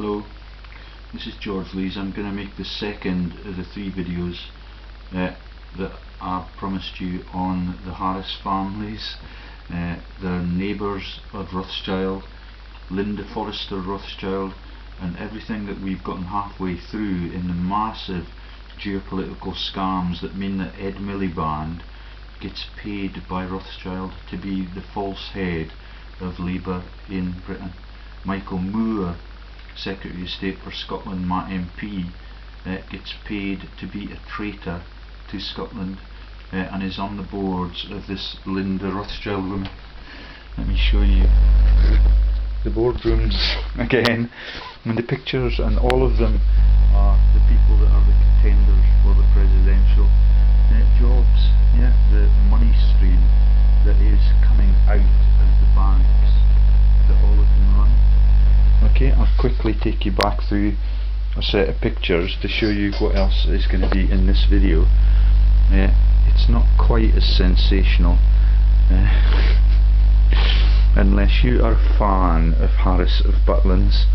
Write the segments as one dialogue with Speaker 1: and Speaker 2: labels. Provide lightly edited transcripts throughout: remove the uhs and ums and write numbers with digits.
Speaker 1: Hello, this is George Lees. I'm going to make the second of the three videos that I promised you on the Harris families. They're neighbours of Rothschild, Lynn the Forester Rothschild, and everything that we've gotten halfway through in the massive geopolitical scams that mean that Ed Miliband gets paid by Rothschild to be the false head of Labour in Britain. Michael Moore, Secretary of State for Scotland, my MP, gets paid to be a traitor to Scotland and is on the boards of this Linda Rothschild woman. Let me show you the boardrooms again, and the pictures, and all of them are the people that are the contenders for the presidential jobs. Yeah, the money stream that is coming out of the banks that all of them run. Okay, I'll quickly take you back through a set of pictures to show you what else is going to be in this video. It's not quite as sensational unless you are a fan of Harris of Butlins.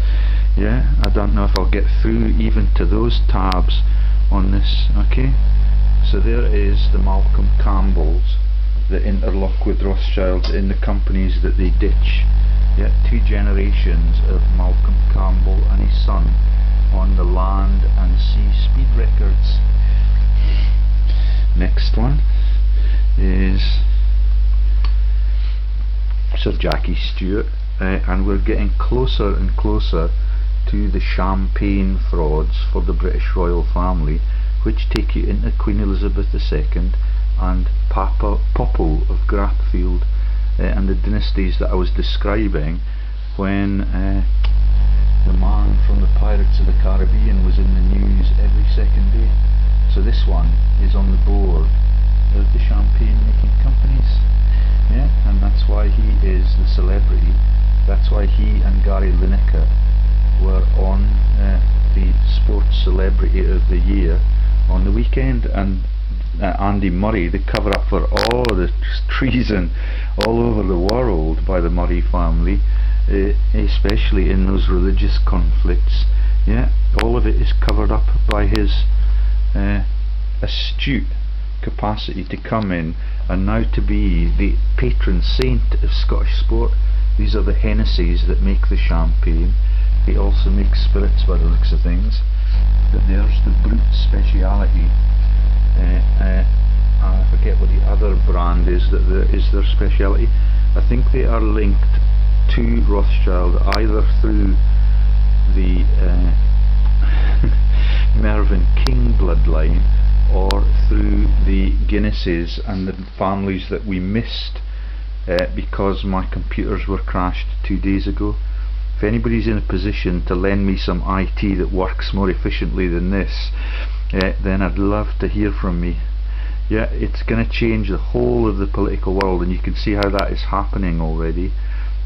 Speaker 1: Yeah, I don't know if I'll get through even to those tabs on this. Okay, so there is the Malcolm Campbells that interlock with Rothschilds in the companies that they ditch. Yeah, two generations of Malcolm Campbell and his son on the land and sea speed records. Next one is Sir Jackie Stewart, and we're getting closer and closer to the champagne frauds for the British royal family, which take you into Queen Elizabeth II and Popo of Gratfield, and the dynasties that I was describing when the man from the Pirates of the Caribbean was in the news every second day. So this one is on the board of the champagne making companies. Yeah, and that's why he is the celebrity. That's why he and Gary Lineker were on the Sports Celebrity of the Year on the weekend, and Andy Murray, the cover up for all the treason all over the world by the Murray family, especially in those religious conflicts. Yeah, all of it is covered up by his astute capacity to come in and now to be the patron saint of Scottish sport. These are the Hennessy's that make the champagne. He also makes spirits by the looks of things, but there's the Brut speciality. I forget what the other brand is that is their speciality. I think they are linked to Rothschild either through the Mervyn King bloodline or through the Guinnesses and the families that we missed because my computers were crashed 2 days ago. If anybody's in a position to lend me some IT that works more efficiently than this, then I'd love to hear from me. Yeah, it's going to change the whole of the political world, and you can see how that is happening already.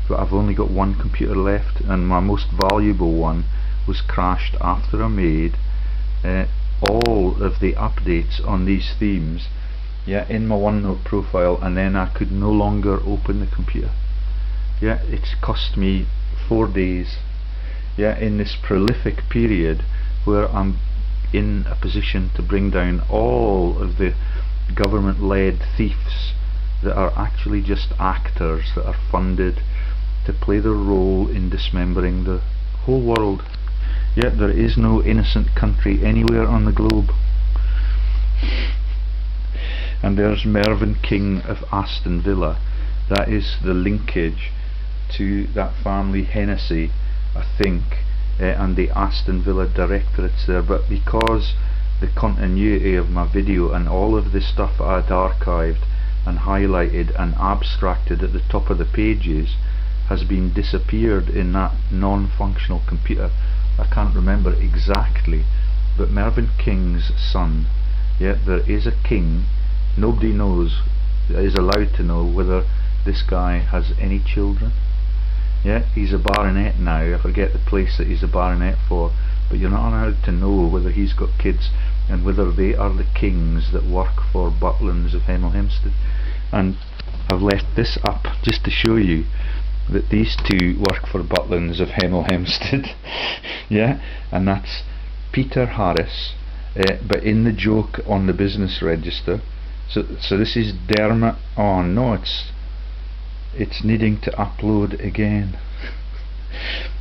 Speaker 1: But I've only got one computer left, and my most valuable one was crashed after I made all of the updates on these themes, yeah, in my OneNote profile, and then I could no longer open the computer. Yeah, it's cost me 4 days. Yeah, in this prolific period where I'm in a position to bring down all of the government-led thieves that are actually just actors that are funded to play their role in dismembering the whole world. Yet there is no innocent country anywhere on the globe. And there's Mervyn King of Aston Villa. That is the linkage to that family Hennessy, I think, and the Aston Villa directorates there. But because the continuity of my video and all of the stuff I had archived and highlighted and abstracted at the top of the pages has been disappeared in that non-functional computer, I can't remember exactly, but Mervyn King's son, yeah, there is a king. Nobody knows, is allowed to know whether this guy has any children. Yeah, he's a baronet now. I forget the place that he's a baronet for, but you're not allowed to know whether he's got kids and whether they are the kings that work for Butlins of Hemel Hempstead. And I've left this up just to show you that these two work for Butlins of Hemel Hempstead. Yeah, and that's Peter Harris, but in the joke on the business register. So this is Dermot. Oh no, it's needing to upload again.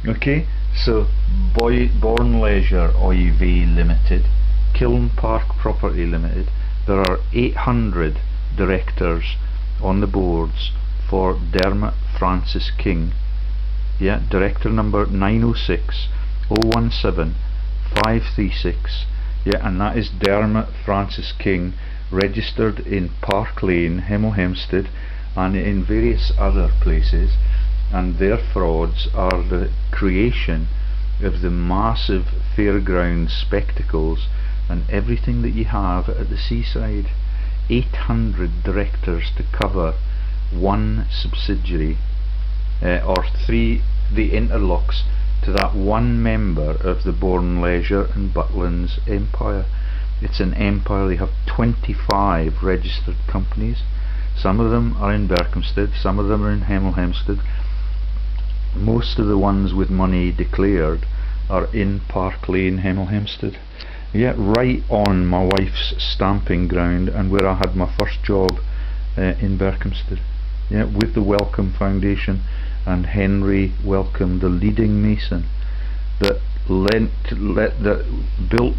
Speaker 1: Okay, so Born Leisure OIV Limited, Kiln Park Property Limited. There are 800 directors on the boards for Dermot Francis King. Yeah, director number 906 017 536. Yeah, and that is Dermot Francis King, registered in Park Lane, Hemel Hempstead, and in various other places. And their frauds are the creation of the massive fairground spectacles and everything that you have at the seaside. 800 directors to cover one subsidiary, or three, the interlocks to that one member of the Born Leisure and Butlins empire. It's an empire. They have 25 registered companies. Some of them are in Berkhamsted, some of them are in Hemel Hempstead. Most of the ones with money declared are in Park Lane, Hemel Hempstead. Yeah, right on my wife's stamping ground and where I had my first job in Berkhamsted. Yeah, with the Wellcome Foundation and Henry Wellcome, the leading mason that built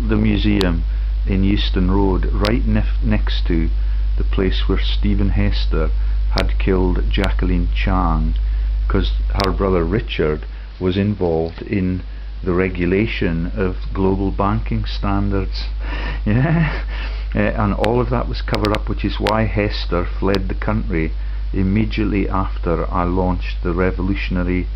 Speaker 1: the museum in Euston Road, right next to the place where Stephen Hester had killed Jacqueline Chang, because her brother Richard was involved in the regulation of global banking standards. Yeah, and all of that was covered up, which is why Hester fled the country immediately after I launched the revolutionary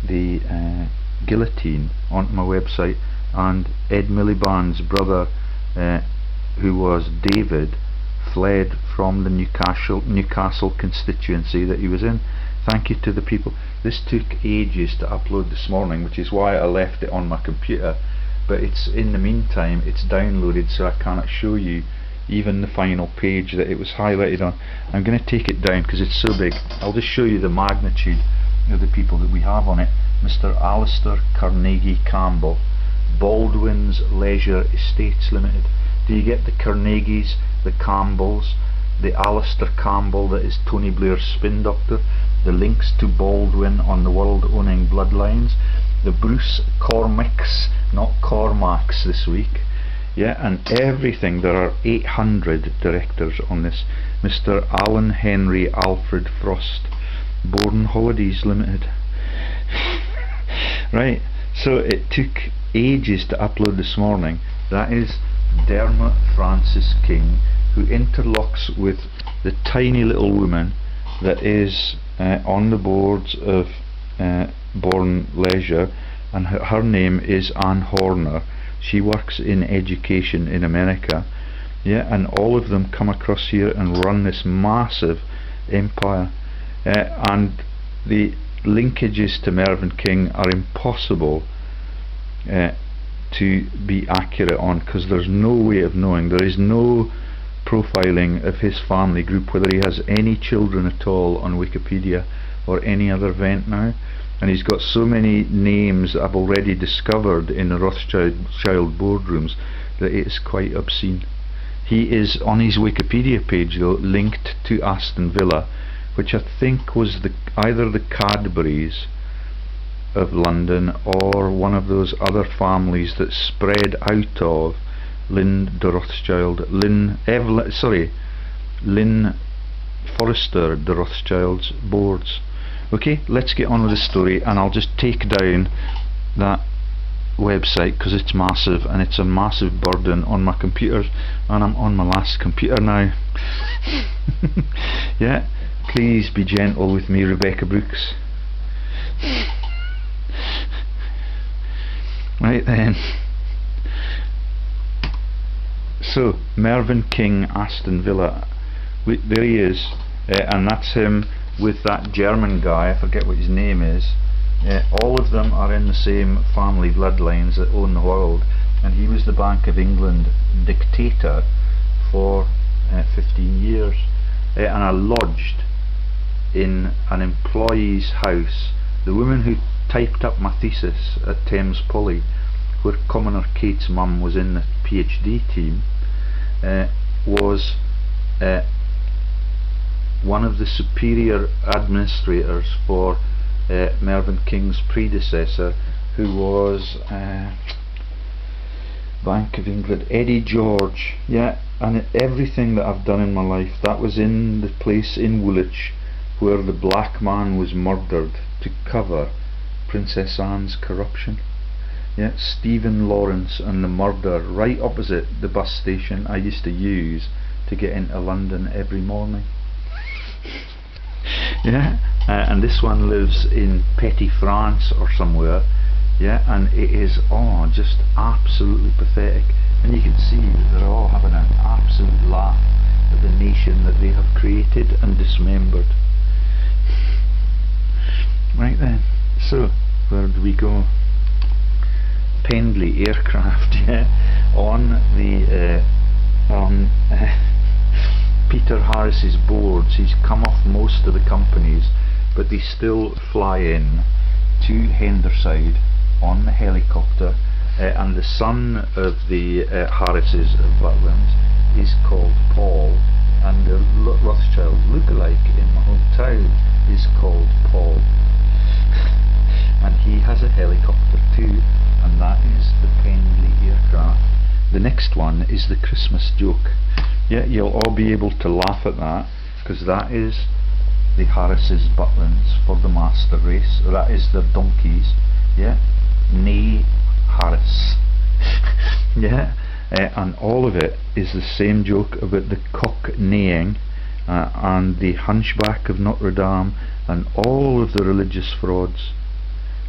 Speaker 1: guillotine onto my website. And Ed Miliband's brother, who was David, fled from the Newcastle constituency that he was in. Thank you to the people. This took ages to upload this morning, which is why I left it on my computer, but it's, in the meantime, it's downloaded, so I cannot show you even the final page that it was highlighted on. I'm going to take it down because it's so big. I'll just show you the magnitude of the people that we have on it. Mr. Alistair Carnegie Campbell, Baldwin's Leisure Estates Limited. Do you get the Carnegies, the Campbells, the Alistair Campbell that is Tony Blair's spin doctor, the links to Baldwin on the world owning bloodlines, the Bruce Cormacks, not Cormacs this week. Yeah, and everything. There are 800 directors on this. Mr. Alan Henry Alfred Frost, Bourne Holidays Limited. Right, so it took ages to upload this morning. That is Dermot Francis King, who interlocks with the tiny little woman that is on the boards of Born Leisure, and her name is Ann Horner. She works in education in America. Yeah, and all of them come across here and run this massive empire, and the linkages to Mervyn King are impossible to be accurate on, because there's no way of knowing. There is no profiling of his family group, whether he has any children at all, on Wikipedia or any other event now. And he's got so many names that I've already discovered in the Rothschild boardrooms that it is quite obscene. He is, on his Wikipedia page though, linked to Aston Villa, which I think was either the Cadburys of London or one of those other families that spread out of Lynn de Rothschild, Lynn Forrester de Rothschild's boards. Okay, let's get on with the story, and I'll just take down that website because it's massive and it's a massive burden on my computers, and I'm on my last computer now. Yeah, please be gentle with me, Rebecca Brooks. Right then, so Mervyn King, Aston Villa, there he is, and that's him with that German guy, I forget what his name is. All of them are in the same family bloodlines that own the world, and he was the Bank of England dictator for 15 years, and I lodged in an employee's house. The woman who typed up my thesis at Thames Poly, where Commoner Kate's mum was in the PhD team, was one of the superior administrators for Mervyn King's predecessor, who was Bank of England, Eddie George. Yeah, and everything that I've done in my life, that was in the place in Woolwich where the black man was murdered to cover Princess Anne's corruption. Yeah, Stephen Lawrence and the murder right opposite the bus station I used to use to get into London every morning. Yeah, and this one lives in Petty France or somewhere. Yeah, and it is just absolutely pathetic, and you can see that they're all having an absolute laugh at the nation that they have created and dismembered. Right then, so where do we go? Pendley Aircraft, yeah, on Peter Harris's boards. He's come off most of the companies, but they still fly in to Henderside on the helicopter, and the son of the Harrises of Butlins is called Paul, and the Rothschild lookalike in my hometown is called Paul. And he has a helicopter too, and that is the Pendley Aircraft. The next one is the Christmas joke. Yeah, you'll all be able to laugh at that, because that is the Harris's Butlins for the master race. That is their donkeys. Yeah, nay Harris. Yeah, and all of it is the same joke about the cock neighing and the Hunchback of Notre Dame and all of the religious frauds.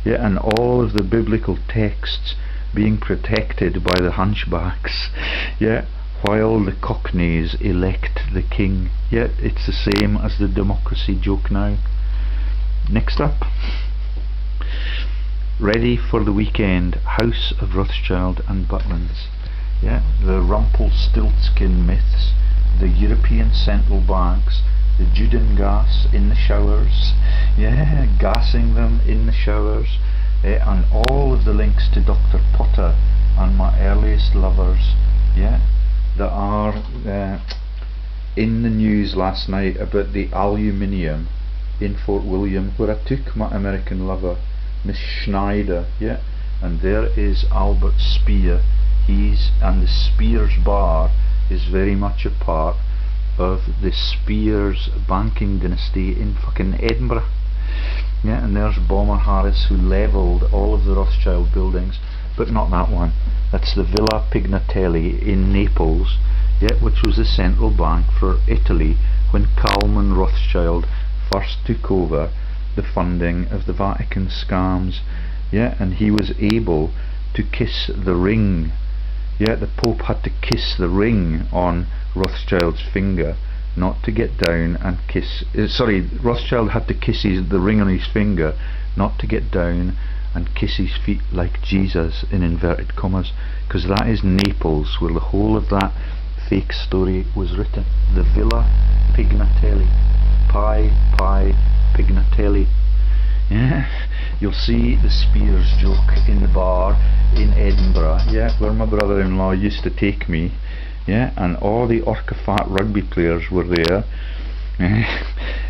Speaker 1: Yeah, and all of the biblical texts being protected by the hunchbacks. Yeah, while the cockneys elect the king. Yeah, it's the same as the democracy joke now. Next up, ready for the weekend, House of Rothschild and Butlins. Yeah, the Rumpelstiltskin myths, the European central banks, the Juden gas in the showers, yeah, gassing them in the showers, and all of the links to Dr. Potter and my earliest lovers, yeah, that are in the news last night about the aluminium in Fort William, where I took my American lover, Miss Schneider. Yeah, and there is Albert Speer. And the Spears Bar is very much a part of the Spears banking dynasty in fucking Edinburgh. Yeah, and there's Bomber Harris, who levelled all of the Rothschild buildings, but not that one. That's the Villa Pignatelli in Naples, yeah, which was the central bank for Italy when Kalman Rothschild first took over the funding of the Vatican scams. Yeah, and he was able to kiss the ring. Yeah, the Pope had to kiss the ring on Rothschild's finger, not to get down and kiss. Rothschild had to kiss the ring on his finger, not to get down and kiss his feet like Jesus in inverted commas, because that is Naples, where the whole of that fake story was written. The Villa Pignatelli, Pi Pignatelli. Yeah, you'll see the Spears joke in the bar in Edinburgh, yeah, where my brother-in-law used to take me, yeah, and all the Orca-Fat rugby players were there.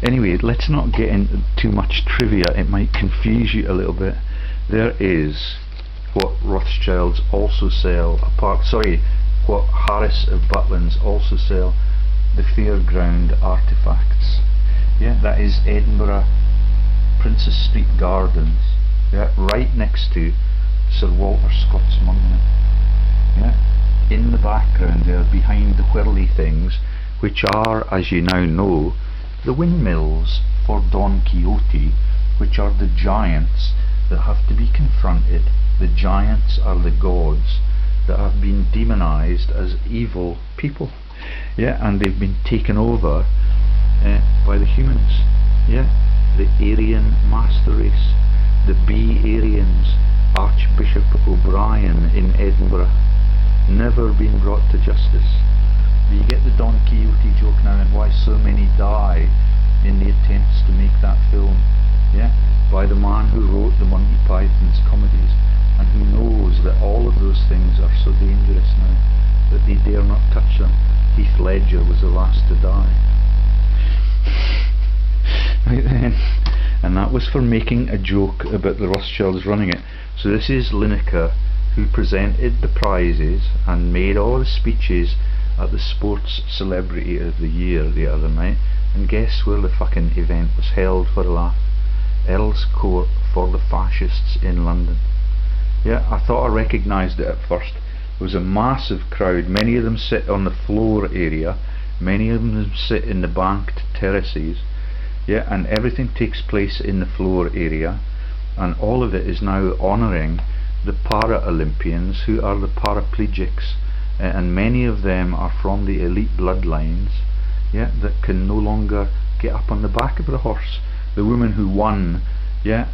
Speaker 1: Anyway, let's not get into too much trivia, it might confuse you a little bit. There is what Rothschilds also sell, what Harris of Butlins also sell, the fairground artefacts. Yeah, that is Edinburgh Princess Street Gardens, yeah, right next to Sir Walter Scott's monument. Yeah, in the background there, behind the whirly things, which are, as you now know, the windmills for Don Quixote, which are the giants that have to be confronted. The giants are the gods that have been demonized as evil people. Yeah, and they've been taken over by the humans. Yeah, the Aryan master race, the Aryans, Archbishop O'Brien in Edinburgh, never been brought to justice. You get the Don Quixote joke now, and why so many die in the attempts to make that film, yeah, by the man who wrote the Monty Python's comedies, and who knows that all of those things are so dangerous now that they dare not touch them. Heath Ledger was the last to die. Right then, and that was for making a joke about the Rothschilds running it. So this is Lineker, who presented the prizes and made all the speeches at the Sports Celebrity of the Year the other night. And guess where the fucking event was held for a laugh? Earl's Court for the Fascists in London. Yeah, I thought I recognised it at first. It was a massive crowd. Many of them sit on the floor area, many of them sit in the banked terraces. Yeah, and everything takes place in the floor area, and all of it is now honouring the para-Olympians who are the paraplegics, and many of them are from the elite bloodlines, yeah, that can no longer get up on the back of the horse. The woman who won, yeah,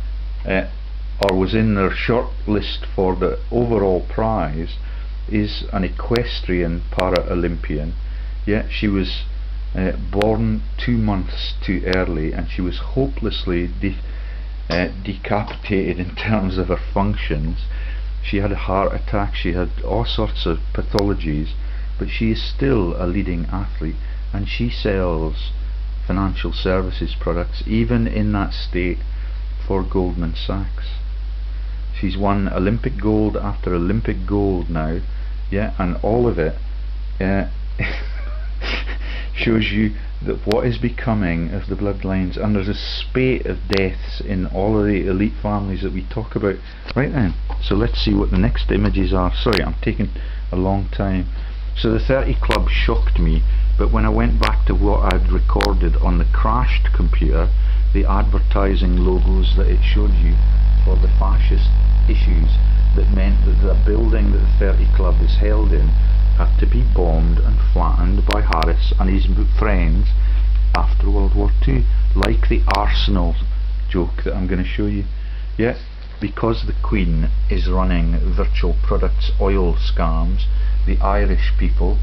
Speaker 1: or was in their short list for the overall prize, is an equestrian para-Olympian. Yeah, she was born 2 months too early, and she was hopelessly decapitated in terms of her functions. She had a heart attack, she had all sorts of pathologies, but she is still a leading athlete, and she sells financial services products, even in that state, for Goldman Sachs. She's won Olympic gold after Olympic gold now, yeah, and all of it shows you that what is becoming of the bloodlines, and there's a spate of deaths in all of the elite families that we talk about. Right then, so let's see what the next images are. Sorry, I'm taking a long time. So the 30 Club shocked me, but when I went back to what I'd recorded on the crashed computer, the advertising logos that it showed you for the fascist issues, that meant that the building that the 30 Club is held in had to be bombed and flattened by Harris and his friends after World War II, like the Arsenal joke that I'm going to show you. Yeah, because the Queen is running virtual products oil scams, the Irish people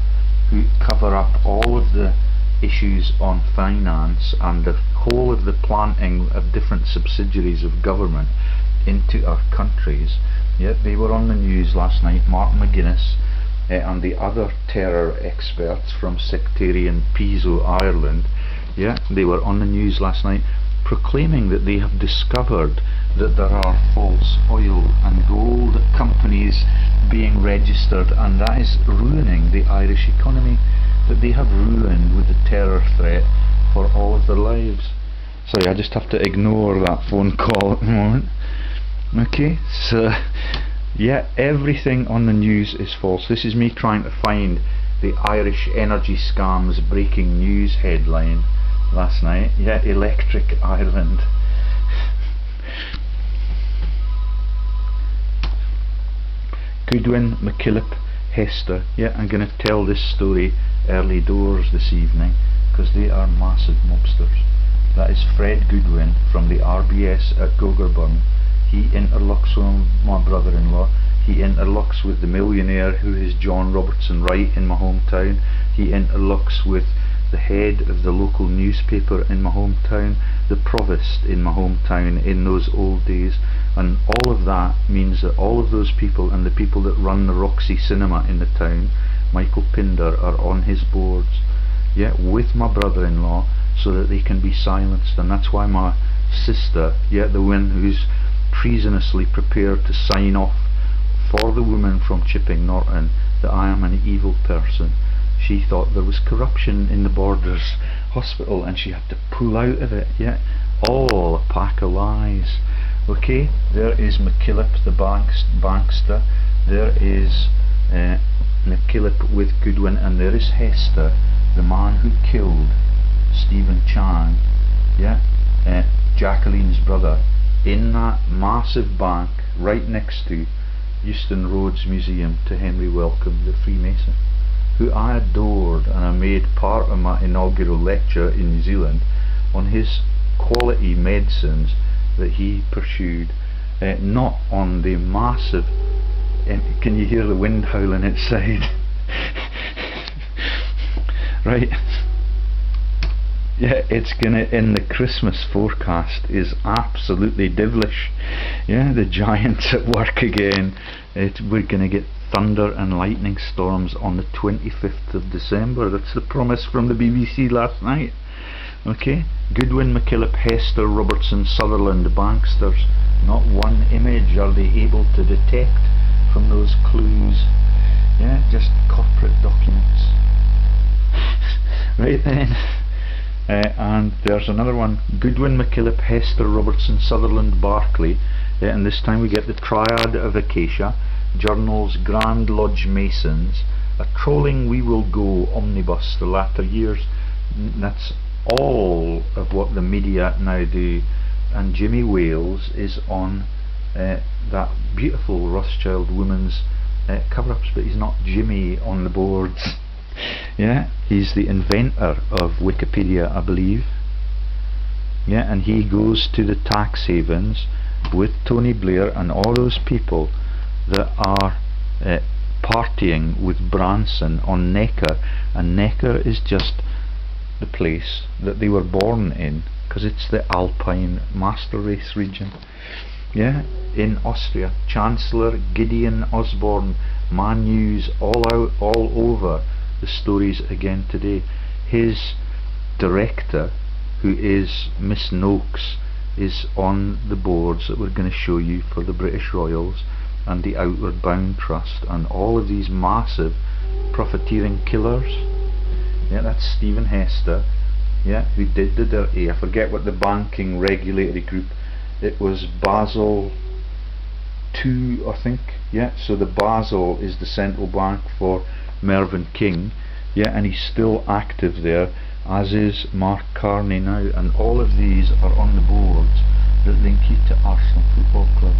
Speaker 1: who cover up all of the issues on finance and the whole of the planting of different subsidiaries of government into our countries, yeah, they were on the news last night. Mark McGuinness and the other terror experts from sectarian Piso, Ireland, yeah, they were on the news last night proclaiming that they have discovered that there are false oil and gold companies being registered, and that is ruining the Irish economy, that they have ruined with the terror threat for all of their lives. Sorry, I just have to ignore that phone call at the moment. Okay, so yeah, everything on the news is false. This is me trying to find the Irish energy scams breaking news headline last night. Yeah, Electric Ireland. Goodwin, McKillop, Hester. Yeah, I'm going to tell this story early doors this evening because they are massive mobsters. That is Fred Goodwin from the RBS at Gogurburn. He interlocks with my brother-in-law. He interlocks with the millionaire who is John Robertson Wright in my hometown. He interlocks with the head of the local newspaper in my hometown, the provost in my hometown in those old days, and all of that means that all of those people and the people that run the Roxy Cinema in the town, Michael Pinder, are on his boards, yeah, with my brother-in-law, so that they can be silenced. And that's why my sister, yeah, the one who's treasonously prepared to sign off for the woman from Chipping Norton that I am an evil person, she thought there was corruption in the Borders Hospital and she had to pull out of it. Yeah, all a pack of lies. Okay, there is McKillop the bankster, there is McKillop with Goodwin, and there is Hester, the man who killed Stephen Chan, yeah, Jacqueline's brother, in that massive bank right next to Euston Road's Museum to Henry Wellcome, the Freemason, who I adored, and I made part of my inaugural lecture in New Zealand on his quality medicines that he pursued, not on the massive, can you hear the wind howling outside? Right, Yeah, it's gonna, in the Christmas forecast, is absolutely devilish. Yeah, the giants at work again. We're gonna get thunder and lightning storms on the 25th of December. That's the promise from the BBC last night. Okay, Goodwin, McKillop, Hester, Robertson, Sutherland, banksters. Not one image are they able to detect from those clues. Yeah, just corporate documents. Right then. And there's another one, Goodwin, McKillop, Hester, Robertson, Sutherland, Barclay, and this time we get the Triad of Acacia, Journals, Grand Lodge Masons, a Trolling We Will Go omnibus, the latter years. That's all of what the media now do, and Jimmy Wales is on that beautiful Rothschild woman's cover-ups, but he's not Jimmy on the boards. Yeah, he's the inventor of Wikipedia, I believe. Yeah, and he goes to the tax havens with Tony Blair and all those people that are partying with Branson on Necker, and Necker is just the place that they were born in, because it's the Alpine master race region. Yeah, in Austria, Chancellor Gideon Osborne, Man News, all over the stories again today. His director, who is Miss Noakes, is on the boards that we're going to show you for the British Royals and the Outward Bound Trust and all of these massive profiteering killers. Yeah, that's Stephen Hester, yeah, who did the dirty. I forget what the banking regulatory group, it was Basel II, I think. Yeah, so the Basel is the central bank for Mervyn King, yeah, and he's still active there, as is Mark Carney now, and all of these are on the boards that link you to Arsenal Football Club.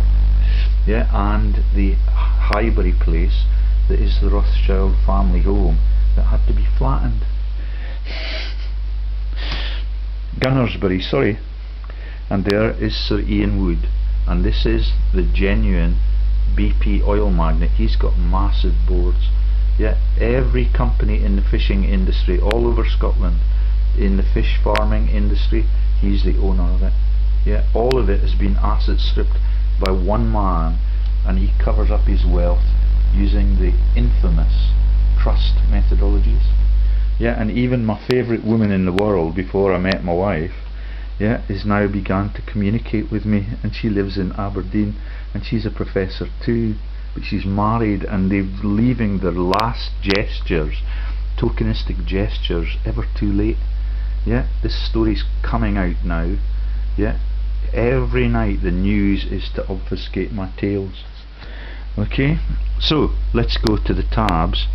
Speaker 1: Yeah, and the Highbury place that is the Rothschild family home that had to be flattened. Gunnersbury, sorry. And there is Sir Ian Wood, and this is the genuine BP oil magnate. He's got massive boards. Yeah, every company in the fishing industry all over Scotland, in the fish farming industry, he's the owner of it. Yeah, all of it has been asset stripped by one man, and he covers up his wealth using the infamous trust methodologies. Yeah, and even my favourite woman in the world before I met my wife, yeah, is now began to communicate with me, and she lives in Aberdeen, and she's a professor too, but she's married, and they're leaving their last gestures, tokenistic gestures, ever too late. Yeah, this story's coming out now. Yeah, every night the news is to obfuscate my tales. Okay, so let's go to the tabs,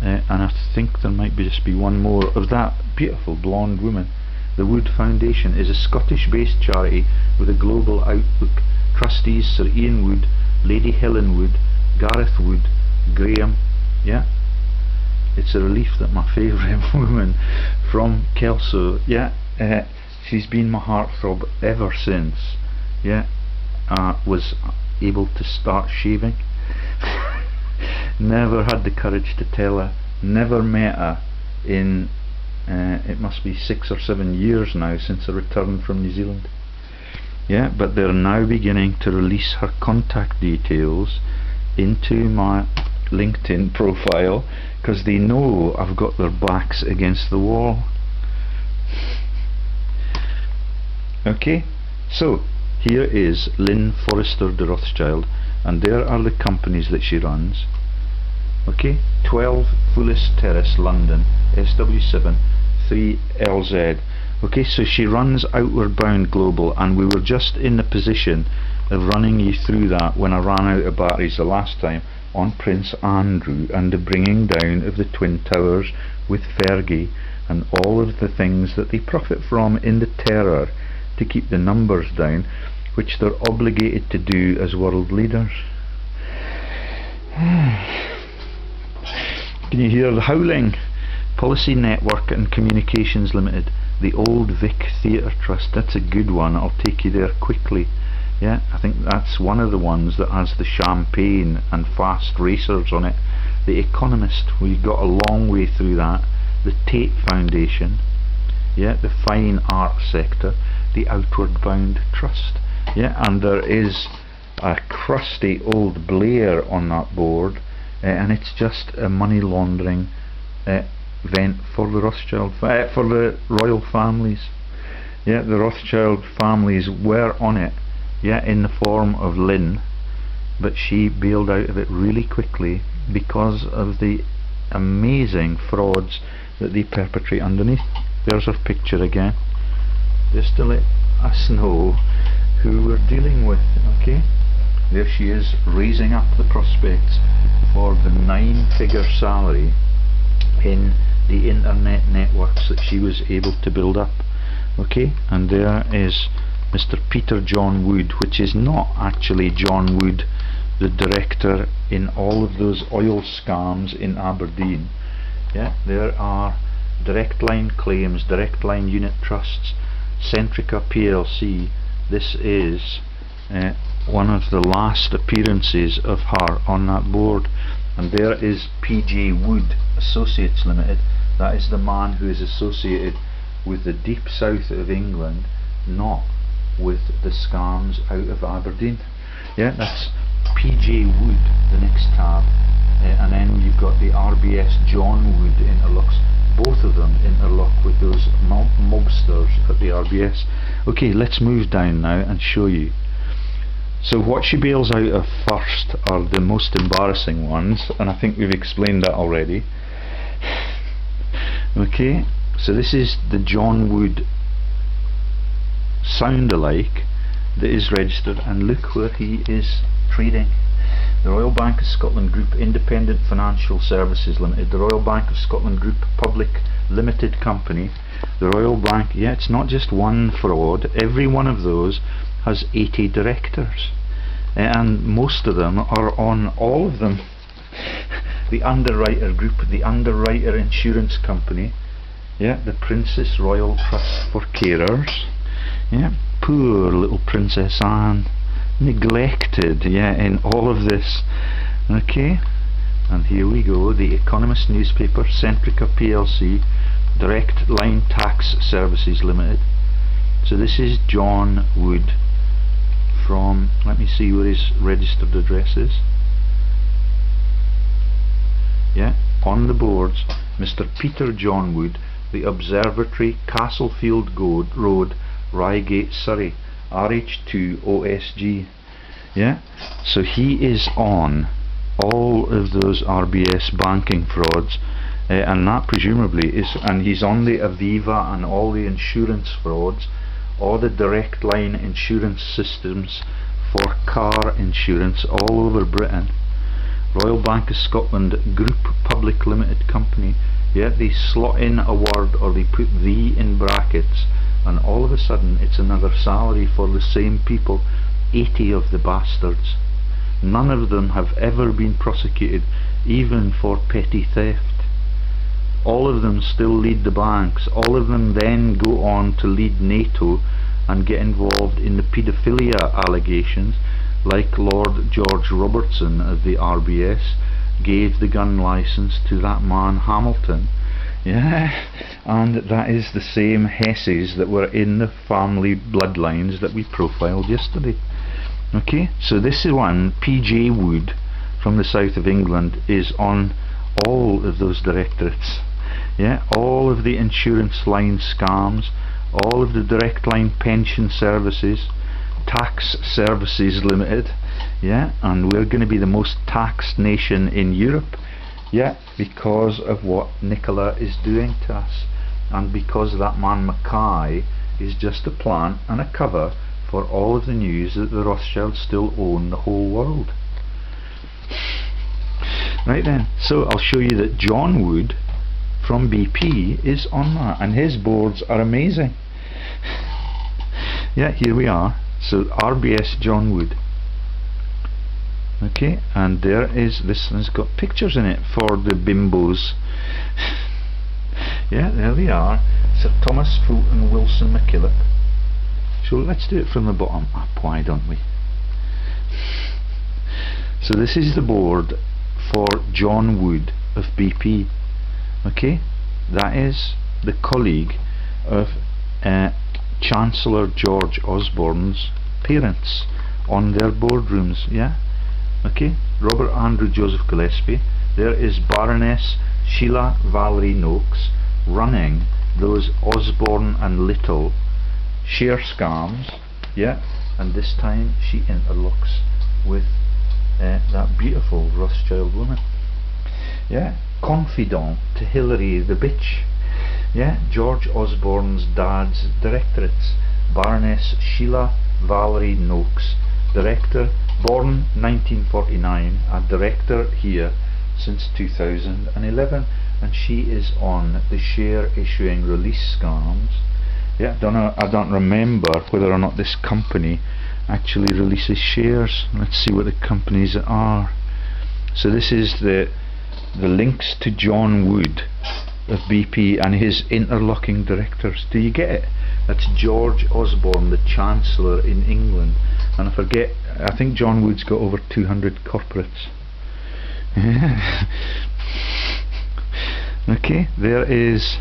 Speaker 1: and I think there might just be one more of that beautiful blonde woman. The Wood Foundation is a Scottish-based charity with a global outlook. Trustees Sir Ian Wood, Lady Helen Wood, Gareth Wood, Graham. Yeah, it's a relief that my favourite woman from Kelso, yeah, she's been my heartthrob ever since, yeah, was able to start shaving. Never had the courage to tell her, never met her in it must be 6 or 7 years now since I returned from New Zealand. Yeah, but they're now beginning to release her contact details into my LinkedIn profile, because they know I've got their backs against the wall. Okay, so here is Lynn Forrester de Rothschild, and there are the companies that she runs. Okay, 12 Fullis Terrace, London, SW7 3LZ. Okay, so she runs Outward Bound Global, and we were just in the position of running you through that when I ran out of batteries the last time on Prince Andrew and the bringing down of the Twin Towers with Fergie and all of the things that they profit from in the terror to keep the numbers down, which they're obligated to do as world leaders. Can you hear the howling? Policy Network and Communications Limited, the Old Vic Theatre Trust, that's a good one, I'll take you there quickly. Yeah, I think that's one of the ones that has the champagne and fast racers on it. The Economist, we got a long way through that. The Tate Foundation, yeah, the fine art sector, the Outward Bound Trust, yeah, and there is a crusty old Blair on that board, and it's just a money laundering vent for the Rothschild, for the royal families. Yeah, the Rothschild families were on it, yeah, in the form of Lynn, but she bailed out of it really quickly because of the amazing frauds that they perpetrate underneath. There's her picture again, just to let us know who we're dealing with. Okay, there she is, raising up the prospects for the 9-figure salary in the internet networks that she was able to build up. Okay, and there is Mr. Peter John Wood, which is not actually John Wood, the director in all of those oil scams in Aberdeen. Yeah, there are Direct Line Claims, Direct Line Unit Trusts, Centrica PLC. This is one of the last appearances of her on that board. And there is PJ Wood Associates Limited. That is the man who is associated with the deep south of England, not with the scams out of Aberdeen. Yeah, that's PJ Wood, the next tab, and then you've got the RBS John Wood interlocks. Both of them interlock with those mobsters at the RBS. Okay, let's move down now and show you. So what she bails out of first are the most embarrassing ones, and I think we've explained that already. Okay, so this is the John Wood sound-alike that is registered, and look where he is trading. The Royal Bank of Scotland Group Independent Financial Services Limited, the Royal Bank of Scotland Group Public Limited Company, the Royal Bank. Yeah, it's not just one fraud, every one of those has 80 directors, and most of them are on all of them. The Underwriter Group, the Underwriter Insurance Company, yeah, the Princess Royal Trust for Carers, yeah, poor little Princess Anne, neglected, yeah, in all of this. Okay, and here we go, the Economist newspaper, Centrica PLC, Direct Line Tax Services Limited. So this is John Wood from, let me see where his registered address is. Yeah, on the boards, Mr. Peter John Wood, the Observatory, Castlefield Road, Reigate, Surrey, RH2 OSG. Yeah, so he is on all of those RBS banking frauds, and that presumably is, and he's on the Aviva and all the insurance frauds, all the Direct Line insurance systems for car insurance all over Britain. Royal Bank of Scotland Group Public Limited Company, yeah, they slot in a word or they put the in brackets, and all of a sudden it's another salary for the same people, 80 of the bastards. None of them have ever been prosecuted, even for petty theft. All of them still lead the banks. All of them then go on to lead NATO and get involved in the paedophilia allegations, like Lord George Robertson of the RBS gave the gun license to that man Hamilton. Yeah, and that is the same Hesses that were in the family bloodlines that we profiled yesterday. Okay, so this is one, PJ Wood from the south of England is on all of those directorates. Yeah, all of the insurance line scams, all of the Direct Line pension services, Tax Services Limited, yeah, and we're going to be the most taxed nation in Europe, yeah, because of what Nicola is doing to us, and because that man Mackay is just a plant and a cover for all of the news that the Rothschilds still own the whole world. Right then, so I'll show you that John Wood from BP is on that, and his boards are amazing. Yeah, here we are. So RBS John Wood. Okay, and there is, this one's got pictures in it for the bimbos. Yeah, there they are. Sir Thomas Fulton Wilson McKillop. So let's do it from the bottom up, why don't we? So this is the board for John Wood of BP. Okay, that is the colleague of Chancellor George Osborne's parents on their boardrooms. Yeah, okay. Robert Andrew Joseph Gillespie. There is Baroness Sheila Valerie Noakes running those Osborne and Little share scams. Yeah, and this time she interlocks with that beautiful Rothschild woman. Yeah, confidant to Hilary the bitch. Yeah, George Osborne's dad's directorates. Baroness Sheila Valerie Noakes, director, born 1949, a director here since 2011, and she is on the share issuing release scams. Yeah, I don't remember whether or not this company actually releases shares. Let's see what the companies are. So this is the links to John Wood of BP and his interlocking directors. Do you get it? That's George Osborne, the Chancellor in England, and I think John Wood's got over 200 corporates. Okay, there is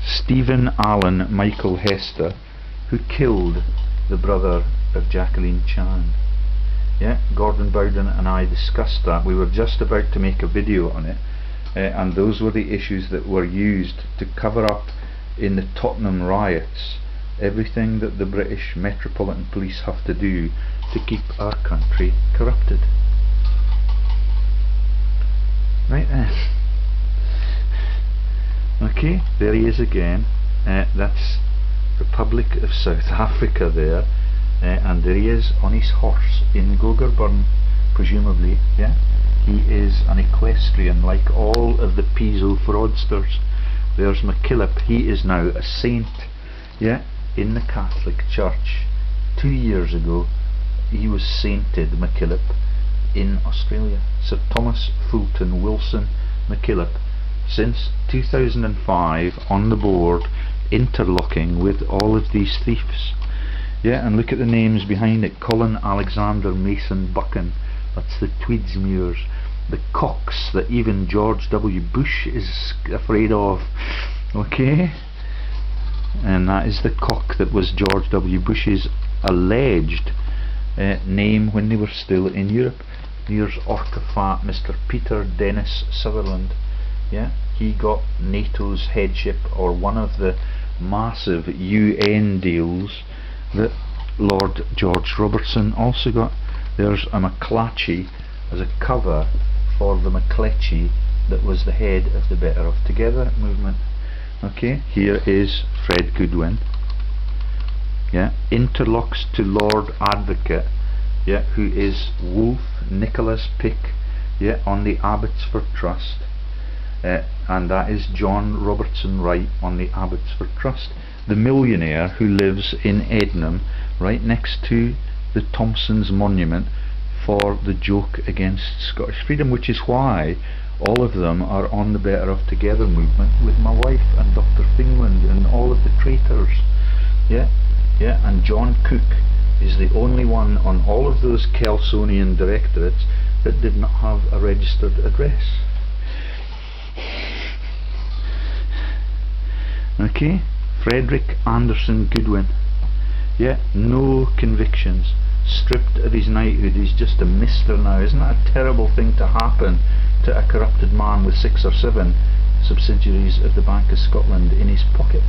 Speaker 1: Stephen Allen Michael Hester, who killed the brother of Jacqueline Chan. Yeah, Gordon Bowden and I discussed that. We were just about to make a video on it, and those were the issues that were used to cover up in the Tottenham riots everything that the British Metropolitan Police have to do to keep our country corrupted. Right then. Okay, there he is again. That's Republic of South Africa there, and there he is on his horse in Gogarburn, presumably. Yeah, he is an equestrian like all of the Piso fraudsters. There's MacKillop. He is now a saint. Yeah, in the Catholic Church. 2 years ago, he was sainted, MacKillop, in Australia. Sir Thomas Fulton Wilson MacKillop, since 2005 on the board, interlocking with all of these thieves. Yeah, and look at the names behind it. Colin Alexander Mason Buchan, that's the Tweedsmuirs, the cocks that even George W. Bush is afraid of. Okay, and that is the cock that was George W. Bush's alleged name when they were still in Europe. Here's Orca-Fat Mr. Peter Dennis Sutherland. Yeah, he got NATO's headship, or one of the massive UN deals that Lord George Robertson also got. There's a McClatchy as a cover for the McCletchy that was the head of the Better Off Together movement. Okay, here is Fred Goodwin. Yeah, interlocks to Lord Advocate. Yeah, who is Wolf Nicholas Pick. Yeah, on the Abbotsford Trust. And that is John Robertson Wright on the Abbotsford Trust, the millionaire who lives in Ednam, right next to the Thompson's Monument for the joke against Scottish freedom, which is why all of them are on the Better Off Together movement with my wife and Dr. Thingland and all of the traitors. Yeah, yeah, and John Cook is the only one on all of those Kelsonian directorates that did not have a registered address. Okay, Frederick Anderson Goodwin. Yeah, no convictions, stripped of his knighthood. He's just a mister now. Isn't that a terrible thing to happen to a corrupted man with 6 or 7 subsidiaries of the Bank of Scotland in his pocket?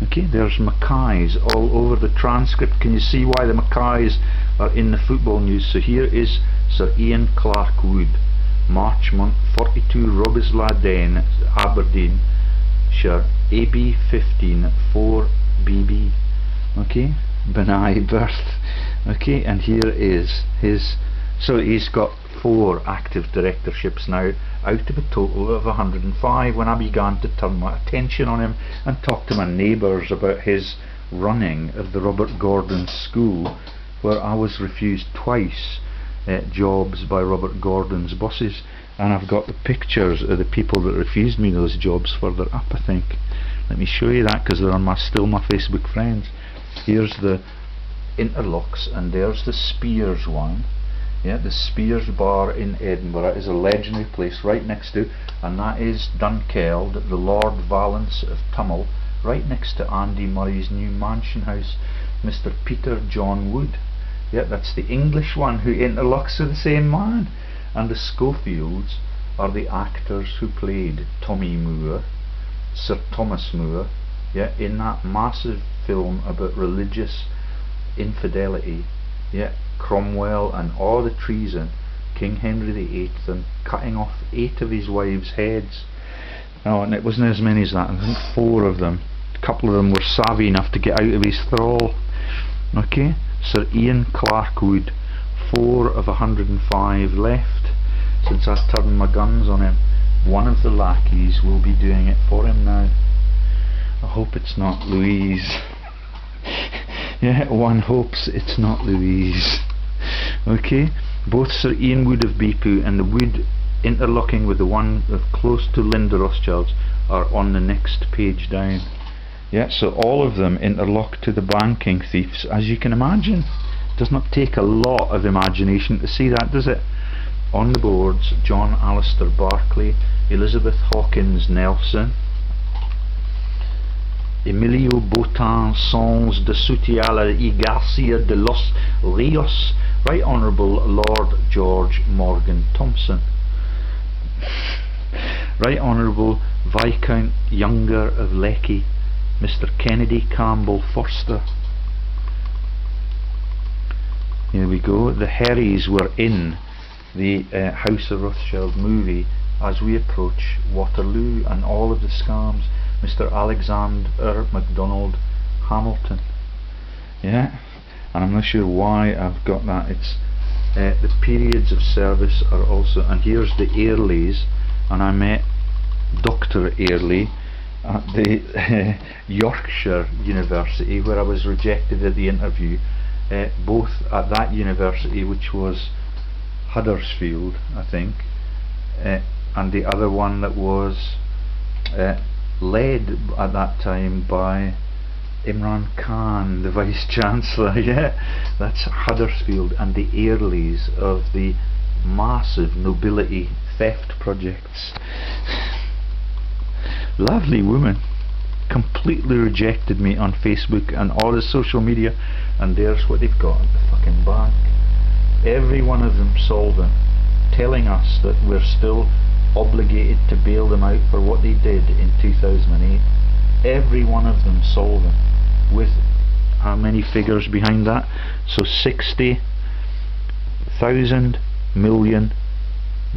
Speaker 1: Okay, there's Mackays all over the transcript. Can you see why the Mackays are in the football news? So here is Sir Ian Clark Wood, March month, 42 Robisla Den, Aberdeenshire, AB 15 4BB. Okay, Benai birth. Okay, and here is his. So he's got 4 active directorships now, out of a total of 105. When I began to turn my attention on him and talk to my neighbours about his running of the Robert Gordon School, where I was refused twice jobs by Robert Gordon's bosses, and I've got the pictures of the people that refused me those jobs further up, I think. Let me show you that, because they're on still my Facebook friends. Here's the interlocks, and there's the Spears one. Yeah, the Spears Bar in Edinburgh is a legendary place right next to, and that is Dunkeld, the Lord Valence of Tummel, right next to Andy Murray's new mansion house, Mr. Peter John Wood. Yeah, that's the English one who interlocks with the same man. And the Schofields are the actors who played Tommy Moore, Sir Thomas Moore, yeah, in that massive film about religious infidelity, yeah, Cromwell and all the treason, King Henry VIII, and cutting off 8 of his wives' heads. No, and it wasn't as many as that. I think 4 of them. A couple of them were savvy enough to get out of his thrall. Okay, Sir Ian Clark Wood, 4 of 105 left since I turned my guns on him. One of the lackeys will be doing it for him now. I hope it's not Louise. Yeah, one hopes it's not Louise. Okay, both Sir Ian Wood of Beepoo and the Wood interlocking with the one close to Lynn the Rothschilds are on the next page down. Yeah, so all of them interlock to the banking thieves, as you can imagine. It does not take a lot of imagination to see that, does it? On the boards, John Alistair Barclay, Elizabeth Hawkins Nelson, Emilio Botan Sons de Sutiala y Garcia de los Rios, Right Honourable Lord George Morgan Thompson, Right Honourable Viscount Younger of Lecky, Mr. Kennedy Campbell Forster. Here we go. The Herries were in the House of Rothschild movie as we approach Waterloo and all of the scams. Mr. Alexander MacDonald Hamilton. Yeah, and I'm not sure why I've got that. It's the periods of service are also, and here's the Airleys, and I met Dr. Airley at the Yorkshire University, where I was rejected at the interview, both at that university, which was Huddersfield, I think, and the other one that was led at that time by Imran Khan, the Vice Chancellor. Yeah, that's Huddersfield, and the Airleys of the massive nobility theft projects. Lovely woman, completely rejected me on Facebook and all the social media, and there's what they've got at the fucking bank. Every one of them solvent, telling us that we're still obligated to bail them out for what they did in 2008. Every one of them solvent, with how many figures behind that? So 60,000 million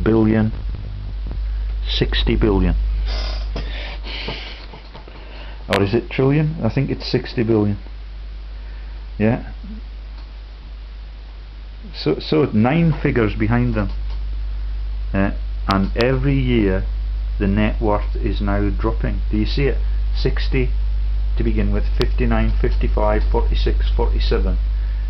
Speaker 1: billion 60 billion, or is it trillion? I think it's 60 billion. Yeah, so 9 figures behind them, and every year the net worth is now dropping. Do you see it? 60 to begin with, 59, 55, 46, 47.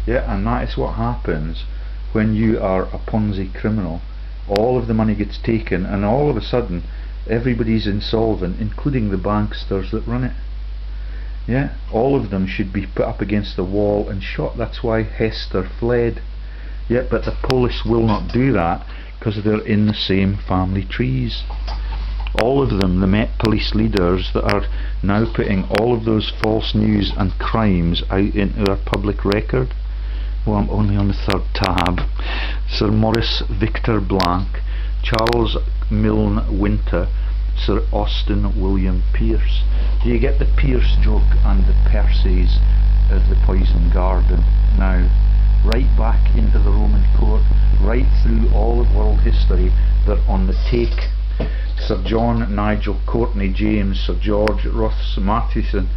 Speaker 1: Yeah, and that is what happens when you are a Ponzi criminal. All of the money gets taken, and all of a sudden everybody's insolvent, including the banksters that run it. Yeah, all of them should be put up against the wall and shot. That's why Hester fled. Yeah, but the police will not do that because they're in the same family trees. All of them, the Met Police leaders that are now putting all of those false news and crimes out into our public record. Well, I'm only on the 3rd tab. Sir Maurice Victor Blanc, Charles Milne Winter, Sir Austin William Pierce. Do you get the Pierce joke and the Percys of the Poison Garden now? Right back into the Roman court, right through all of world history, they're on the take. Sir John Nigel Courtney James, Sir George Roths Mathewson,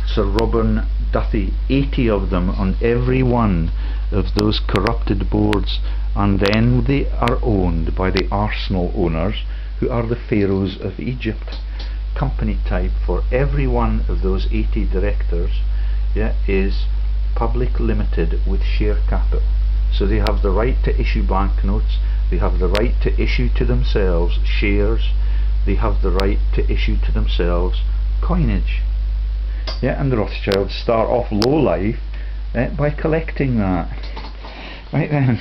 Speaker 1: Sir Robin Duthie, 80 of them on every one of those corrupted boards, and then they are owned by the arsenal owners, who are the pharaohs of Egypt. Company type for every one of those 80 directors, yeah, is public limited with share capital. So they have the right to issue banknotes, they have the right to issue to themselves shares, they have the right to issue to themselves coinage. Yeah, and the Rothschilds start off low life by collecting that. Right then,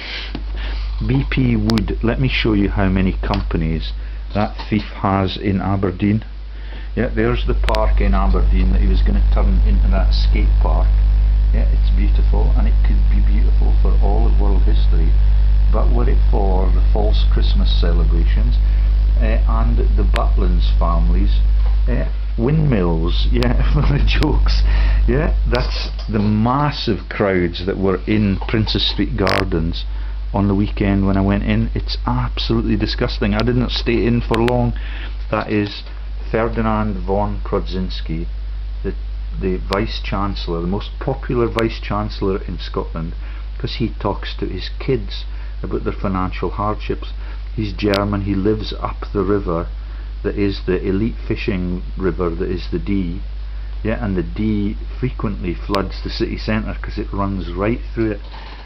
Speaker 1: BP Wood, let me show you how many companies that thief has in Aberdeen. Yeah, there's the park in Aberdeen that he was going to turn into that skate park. Yeah, it's beautiful, and it could be beautiful for all of world history, but were it for the false Christmas celebrations and the Butlins families, windmills, yeah, for the jokes, yeah, that's the massive crowds that were in Princess Street Gardens on the weekend when I went in. It's absolutely disgusting. I didn't stay in for long. That is Ferdinand von Krodzinski, the Vice-Chancellor, the most popular Vice-Chancellor in Scotland, because he talks to his kids about their financial hardships. He's German, he lives up the river that is the elite fishing river that is the Dee, yeah, and the Dee frequently floods the city centre because it runs right through it.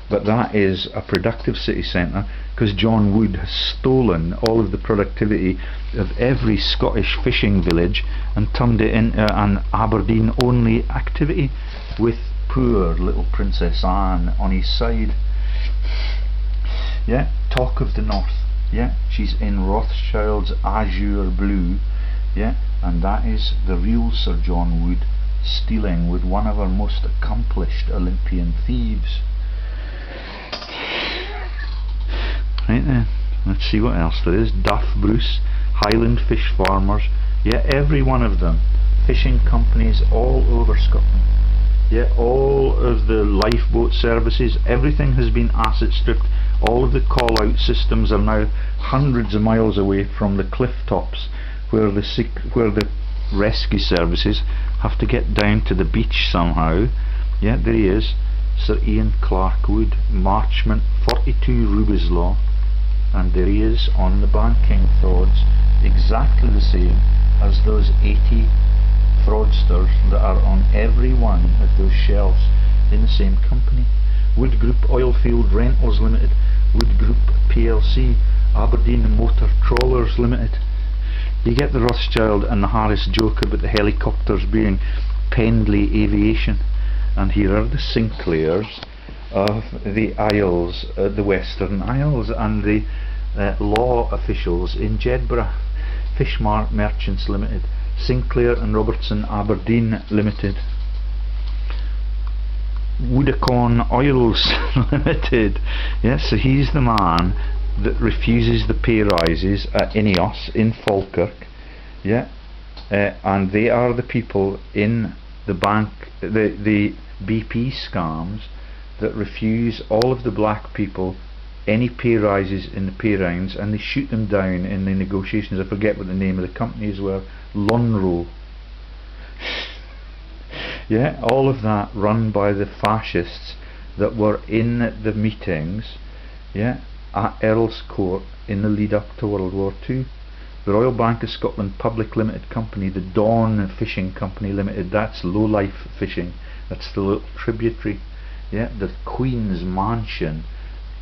Speaker 1: But that is a productive city centre because John Wood has stolen all of the productivity of every Scottish fishing village and turned it into an Aberdeen only activity, with poor little Princess Anne on his side. Yeah, talk of the North. Yeah, she's in Rothschild's azure blue. Yeah, and that is the real Sir John Wood stealing with one of our most accomplished Olympian thieves. Right then, let's see what else there is. Duff Bruce, Highland Fish Farmers, yeah, every one of them, fishing companies all over Scotland. Yeah, all of the lifeboat services, everything has been asset stripped. All of the call-out systems are now hundreds of miles away from the cliff tops where the rescue services have to get down to the beach somehow. Yeah, there he is, Sir Ian Clark Wood, Marchment 42 Rubislaw, and there he is on the banking frauds, exactly the same as those 80 fraudsters that are on every one of those shelves in the same company. Wood Group Oilfield Rentals Limited, Wood Group PLC, Aberdeen Motor Trawlers Limited. You get the Rothschild and the Harris joke about the helicopters being Pendley Aviation, and here are the Sinclairs of the Isles, the Western Isles, and the law officials in Jedburgh. Fishmark Merchants Limited, Sinclair and Robertson Aberdeen Limited, Woodacon Oils Limited. Yes, so he's the man that refuses the pay rises at Ineos in Falkirk. Yeah, and they are the people in the bank, the BP scams, that refuse all of the black people any pay rises in the pay rounds, and they shoot them down in the negotiations. I forget what the name of the companies were. Lonro. Yeah, all of that run by the fascists that were in the meetings, yeah, at Earl's Court in the lead up to World War II. The Royal Bank of Scotland Public Limited Company, the Dawn Fishing Company Limited, that's low life fishing, that's the little tributary. Yeah, the Queen's Mansion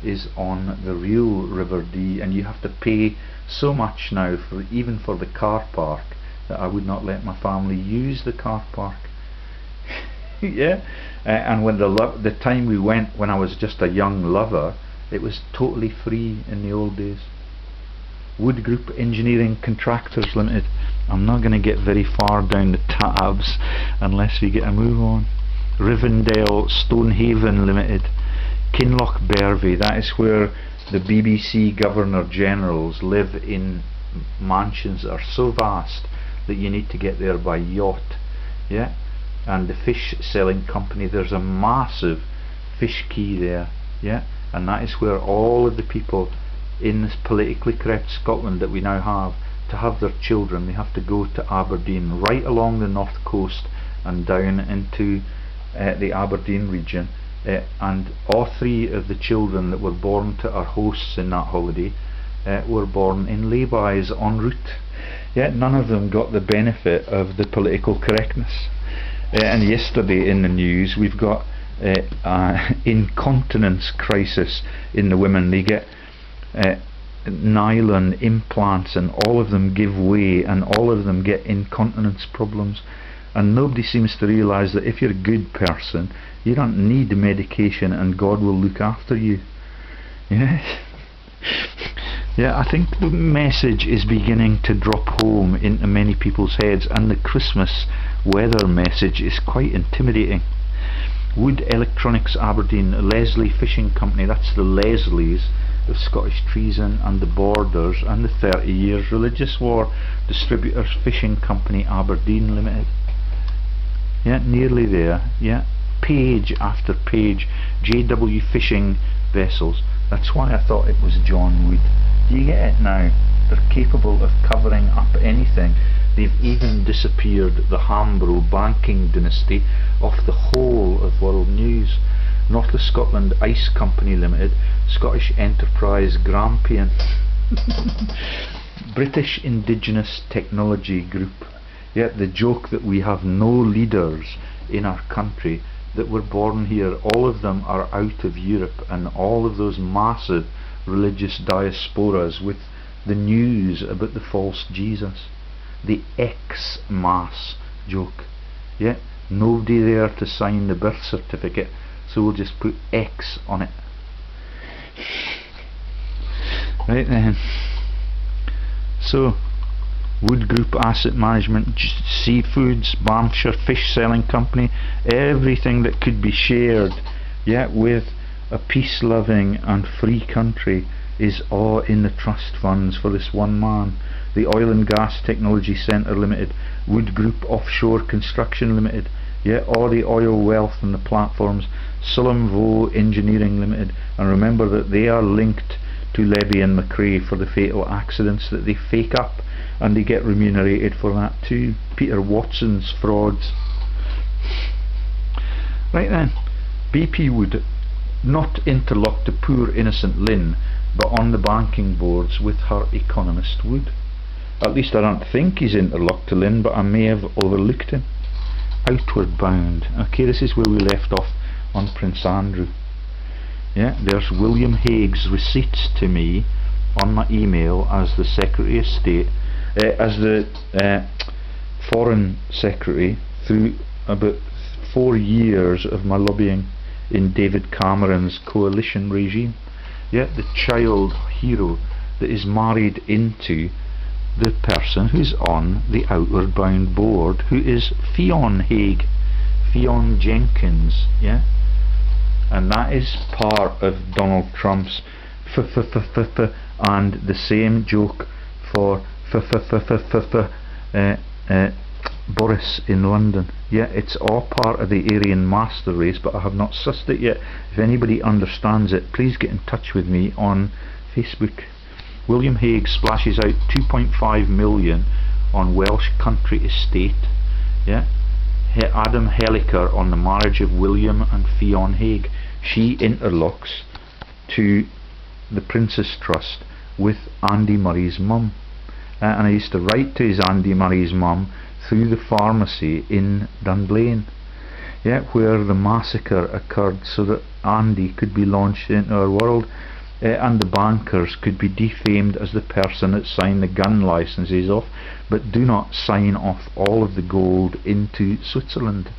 Speaker 1: is on the real River Dee, and you have to pay so much now for even for the car park that I would not let my family use the car park. Yeah, and when the time we went, when I was just a young lover, it was totally free in the old days. Wood Group Engineering Contractors Limited. I'm not going to get very far down the tabs unless we get a move on. Rivendell Stonehaven Limited, Kinloch Bervie, that is where the BBC Governor Generals live in mansions that are so vast that you need to get there by yacht. Yeah, and the fish selling company, there's a massive fish quay there. Yeah, and that is where all of the people in this politically correct Scotland that we now have, to have their children, they have to go to Aberdeen, right along the north coast and down into the Aberdeen region, and all three of the children that were born to our hosts in that holiday were born in laybys en route. Yet none of them got the benefit of the political correctness. And yesterday in the news we've got incontinence crisis in the women. They get nylon implants and all of them give way and all of them get incontinence problems, and nobody seems to realise that if you're a good person you don't need medication and God will look after you. Yeah. Yeah, I think the message is beginning to drop home into many people's heads, and the Christmas weather message is quite intimidating. Wood Electronics Aberdeen, Leslie Fishing Company, that's the Leslies, the Scottish Treason and the Borders and the 30 Years Religious War, Distributors Fishing Company Aberdeen Limited. Yeah, nearly there. Yeah, page after page. JW Fishing Vessels. That's why I thought it was John Wood. Do you get it now? They're capable of covering up anything. They've even disappeared the Hambro banking dynasty off the whole of world news. North of Scotland Ice Company Limited, Scottish Enterprise Grampian, British Indigenous Technology Group. Yet the joke that we have no leaders in our country that were born here, all of them are out of Europe, and all of those massive religious diasporas with the news about the false Jesus. The X-Mass joke. Yeah, nobody there to sign the birth certificate, so we'll just put X on it. Right then. So, Wood Group Asset Management, Seafoods, Banffshire Fish Selling Company, everything that could be shared, yeah, with a peace-loving and free country is all in the trust funds for this one man. The Oil and Gas Technology Centre Limited, Wood Group Offshore Construction Limited, yeah, all the oil wealth and the platforms, Sullom Voe Engineering Limited, and remember that they are linked to Levy and McRae for the fatal accidents that they fake up, and they get remunerated for that too. Peter Watson's frauds. Right then, BP would not interlock to poor innocent Lynn, but on the banking boards with her economist Wood. At least I don't think he's interlocked to Lynn, but I may have overlooked him. Outward bound. Okay, this is where we left off on Prince Andrew. Yeah, there's William Hague's receipts to me on my email as the Secretary of State, as the Foreign Secretary, through about 4 years of my lobbying in David Cameron's coalition regime. Yeah, the child hero that is married into the person who's on the Outward Bound board, who is Fionn Hague, Fionn Jenkins, yeah, and that is part of Donald Trump's and the same joke for Boris in London. Yeah, it's all part of the Aryan master race, but I have not sussed it yet. If anybody understands it, please get in touch with me on Facebook. William Hague splashes out 2.5 million on Welsh country estate. Yeah, Adam Helliker on the marriage of William and Fionn Hague. She interlocks to the Princess Trust with Andy Murray's mum, and I used to write to his Andy Murray's mum through the pharmacy in Dunblane, yeah, where the massacre occurred, so that Andy could be launched into our world, and the bankers could be defamed as the person that signed the gun licenses off, but do not sign off all of the gold into Switzerland.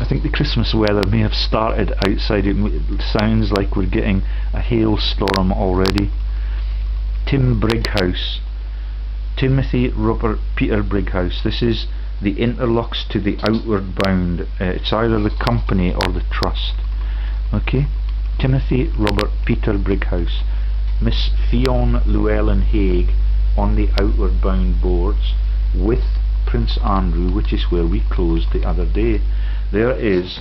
Speaker 1: I think the Christmas weather may have started outside. It sounds like we're getting a hailstorm already. Tim Brighouse, Timothy Robert Peter Brighouse. This is the interlocks to the Outward Bound. It's either the company or the trust. Okay, Timothy Robert Peter Brighouse, Miss Fionn Llewellyn Hague on the Outward Bound boards with Prince Andrew, which is where we closed the other day. There is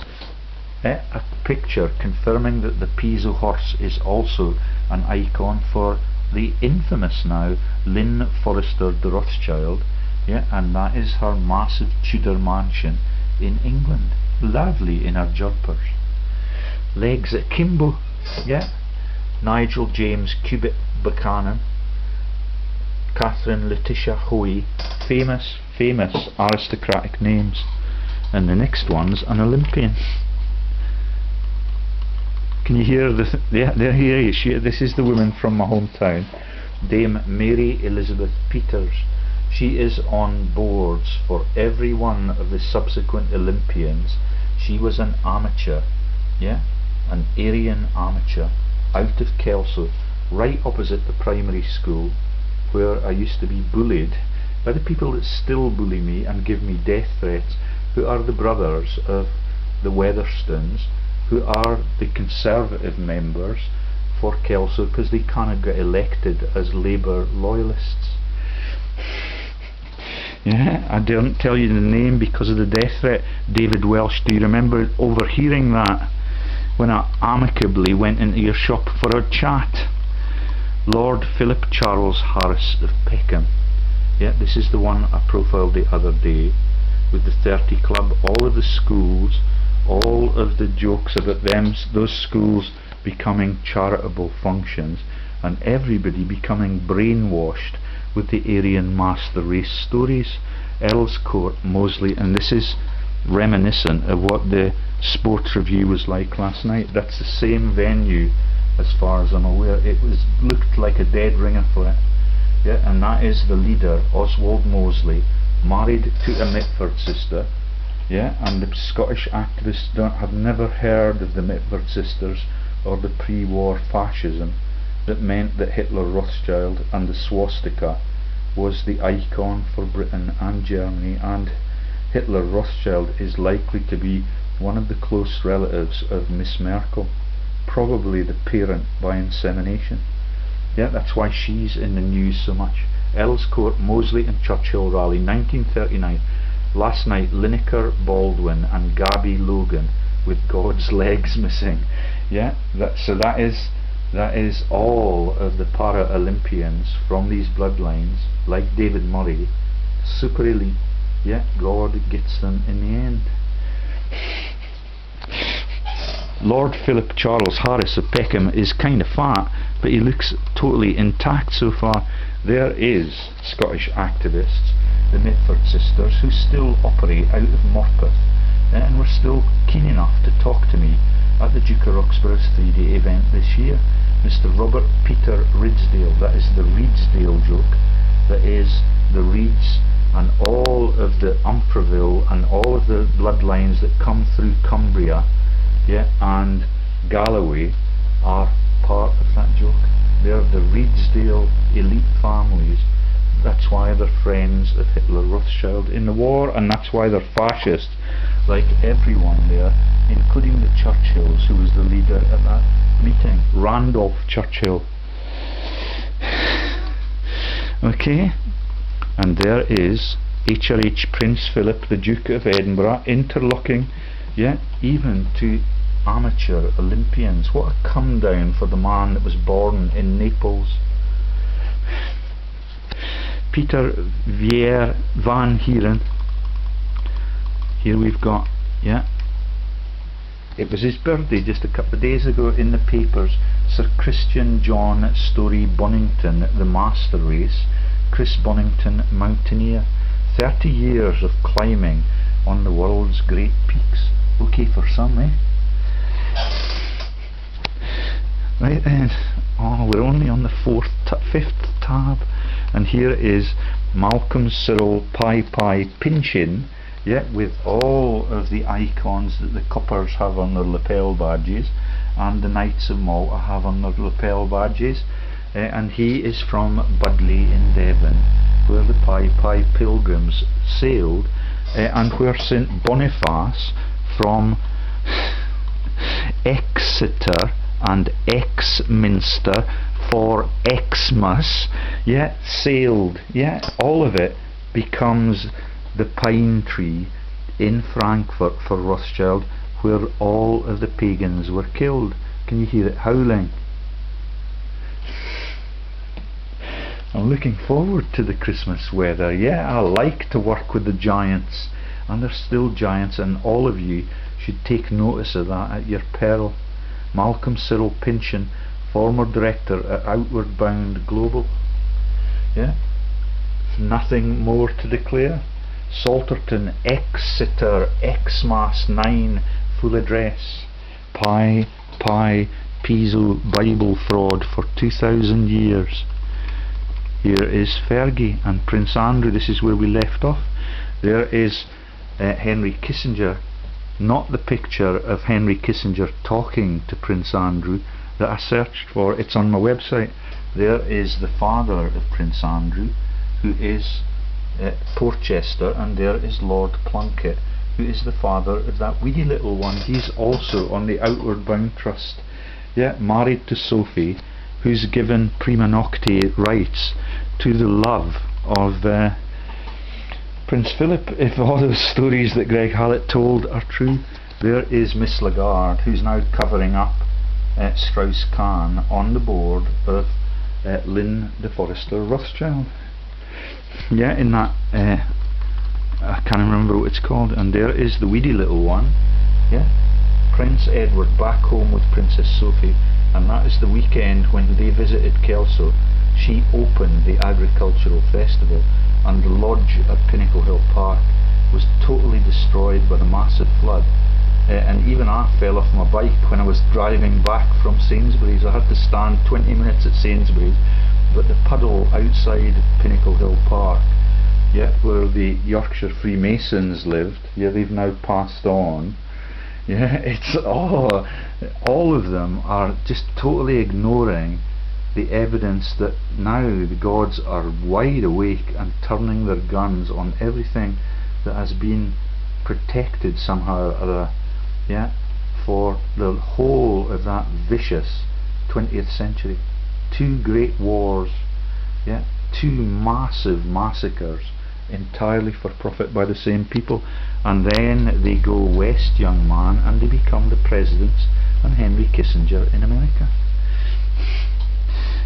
Speaker 1: a picture confirming that the Piso horse is also an icon for the infamous now Lynn Forrester de Rothschild, yeah, and that is her massive Tudor mansion in England, lovely in her jumpers. Legs akimbo, yeah, Nigel James Cubitt Buchanan, Catherine Letitia Hoey, famous aristocratic names. And the next one's an Olympian. Can you hear the here? This is the woman from my hometown, Dame Mary Elizabeth Peters. She is on boards for every one of the subsequent Olympians. She was an amateur, yeah, an Aryan amateur, out of Kelso, right opposite the primary school where I used to be bullied by the people that still bully me and give me death threats, who are the brothers of the Weatherstones, who are the Conservative members for Kelso because they cannot get elected as Labour loyalists. Yeah, I daren't tell you the name because of the death threat. David Welsh, do you remember overhearing that when I amicably went into your shop for a chat? Lord Philip Charles Harris of Peckham. Yeah, this is the one I profiled the other day with the 30 Club, all of the schools, all of the jokes about them, those schools becoming charitable functions, and everybody becoming brainwashed with the Aryan master race stories. Earls Court, Moseley, and this is reminiscent of what the sports review was like last night. That's the same venue as far as I'm aware. It looked like a dead ringer for it. Yeah, and that is the leader, Oswald Moseley, married to a Mitford sister. Yeah, and the Scottish activists have never heard of the Mitford sisters or the pre-war fascism that meant that Hitler, Rothschild and the swastika was the icon for Britain and Germany, and Hitler Rothschild is likely to be one of the close relatives of Miss Merkel, probably the parent by insemination. Yeah, that's why she's in the news so much. Earls Court, Moseley and Churchill rally, 1939. Last night, Lineker, Baldwin and Gabby Logan with God's legs missing. Yeah, that is all of the para-Olympians from these bloodlines, like David Murray, super elite. Yeah, God gets them in the end. Lord Philip Charles Harris of Peckham is kind of fat, but he looks totally intact so far. There is Scottish activists, the Mitford sisters, who still operate out of Morpeth, and were still keen enough to talk to me at the Duke of Roxburgh's 3-day event this year. Mr. Robert Peter Ridsdale, that is the Reedsdale joke, that is the Reeds and all of the Umfraville and all of the bloodlines that come through Cumbria, yeah, and Galloway are part of that joke. They're the Reedsdale elite families. That's why they're friends of Hitler Rothschild in the war, and that's why they're fascists, like everyone there, including the Churchills, who was the leader at that meeting, Randolph Churchill. Okay, and there is HRH Prince Philip, the Duke of Edinburgh, interlocking, yeah, even to amateur Olympians. What a come down for the man that was born in Naples. Peter Van Heeren. Here we've got, yeah, it was his birthday just a couple of days ago in the papers. Sir Christian John Story Bonington, the master race. Chris Bonington, mountaineer. 30 years of climbing on the world's great peaks. Okay for some, eh? Right then, oh, we're only on the fifth tab, and here is Malcolm Cyril Pi Pinchin, yeah, with all of the icons that the Coppers have on their lapel badges and the Knights of Malta have on their lapel badges, and he is from Budleigh in Devon, where the Pi pilgrims sailed, and where St Boniface from Exeter and Exminster for Xmas, yeah, sailed. Yeah, all of it becomes the pine tree in Frankfurt for Rothschild, where all of the pagans were killed. Can you hear it howling? I'm looking forward to the Christmas weather. Yeah, I like to work with the giants, and they're still giants, and all of you should take notice of that at your peril. Malcolm Cyril Pinchin, former director at Outward Bound Global. Yeah, nothing more to declare. Salterton, Exeter, Xmas 9, full address. Pi Piso Bible fraud for 2,000 years. Here is Fergie and Prince Andrew. This is where we left off. There is Henry Kissinger. Not the picture of Henry Kissinger talking to Prince Andrew, that I searched for. It's on my website. There is the father of Prince Andrew, who is Porchester, and there is Lord Plunket, who is the father of that weedy little one. He's also on the Outward Bound Trust, married to Sophie, who's given prima nocte rights to the love of Prince Philip, if all those stories that Greg Hallett told are true. There is Miss Lagarde, who's now covering up Strauss-Kahn on the board of Lynn de Forester Rothschild. In that, I can't remember what it's called. And there is the weedy little one, Prince Edward back home with Princess Sophie, and that is the weekend when they visited Kelso. She opened the agricultural festival, and the lodge at Pinnacle Hill Park was totally destroyed by the massive flood. And even I fell off my bike when I was driving back from Sainsbury's. I had to stand 20 minutes at Sainsbury's, but the puddle outside Pinnacle Hill Park, where the Yorkshire Freemasons lived, they've now passed on. It's all of them are just totally ignoring the evidence that now the gods are wide awake and turning their guns on everything that has been protected somehow or other, for the whole of that vicious 20th century. 2 great wars, 2 massive massacres, entirely for profit by the same people, and then they go west, young man, and they become the presidents and Henry Kissinger in America.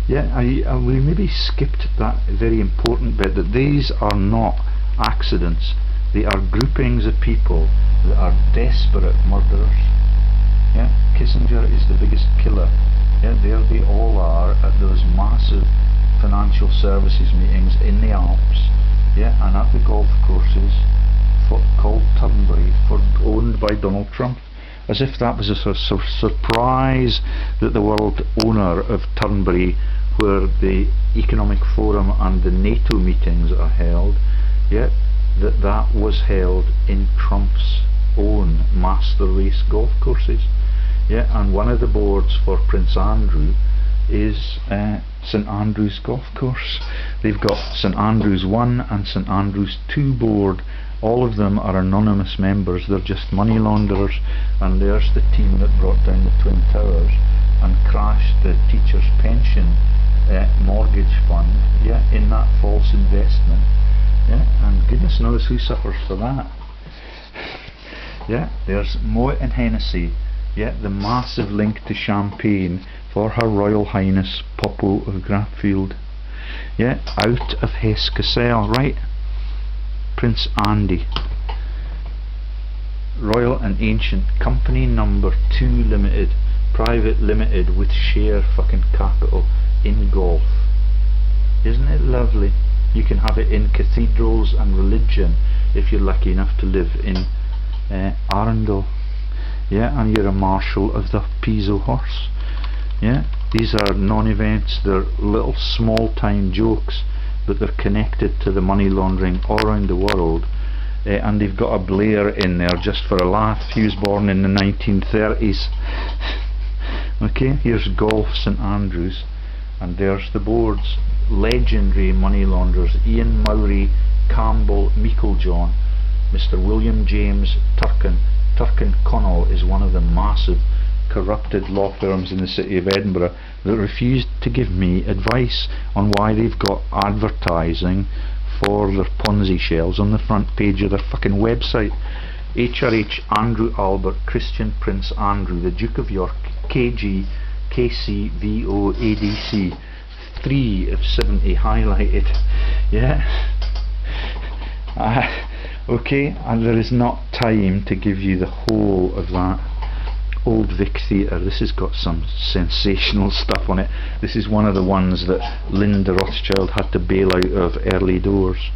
Speaker 1: We maybe skipped that very important bit, that these are not accidents. They are groupings of people that are desperate murderers. Kissinger is the biggest killer. There they all are at those massive financial services meetings in the Alps, and at the golf courses called Turnberry, owned by Donald Trump. As if that was a surprise that the world owner of Turnberry, where the Economic Forum and the NATO meetings are held, that was held in Trump's own master race golf courses. And one of the boards for Prince Andrew is St Andrews Golf Course. They've got St Andrews 1 and St Andrews 2 board. All of them are anonymous members. They're just money launderers. And there's the team that brought down the Twin Towers and crashed the teachers' pension mortgage fund, in that false investment. And goodness knows who suffers for that. There's Moet and Hennessy, the massive link to champagne for Her Royal Highness Popo of Graffield. Out of Hesse Cassel, right? Prince Andy, Royal and Ancient Company Number 2 Limited, private limited with share fucking capital in golf. Isn't it lovely? You can have it in cathedrals and religion if you're lucky enough to live in Arundel. And you're a marshal of the Piso horse. These are non-events. They're little small-time jokes, but they're connected to the money laundering all around the world. And they've got a Blair in there just for a laugh. He was born in the 1930s. Here's Golf St Andrews, and there's the boards. Legendary money launderers: Ian Mowry, Campbell, Meiklejohn, Mr. William James Turkin. Turkin Connell is one of the massive corrupted law firms in the city of Edinburgh that refused to give me advice on why they've got advertising for their Ponzi shells on the front page of their fucking website. HRH Andrew Albert Christian Prince Andrew the Duke of York KG KCVO ADC 3 of 70 highlighted. And there is not time to give you the whole of that. Old Vic Theatre, this has got some sensational stuff on it. This is one of the ones that Lynn de Rothschild had to bail out of early doors.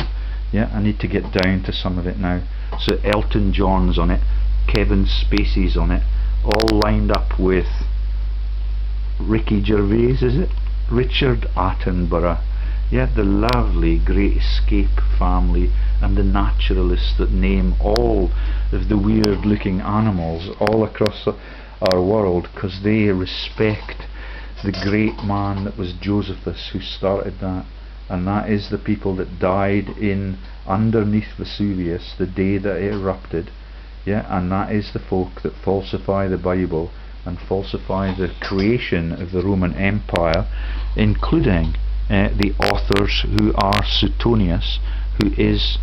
Speaker 1: I need to get down to some of it now. So Elton John's on it, Kevin Spacey's on it, all lined up with Ricky Gervais, is it? Richard Attenborough, the lovely Great Escape family, and the naturalists that name all of the weird looking animals all across our world because they respect the great man that was Josephus who started that, and that is the people that died in underneath Vesuvius the day that it erupted. Yeah, and that is the folk that falsify the Bible and falsify the creation of the Roman Empire, including the authors who are Suetonius, who is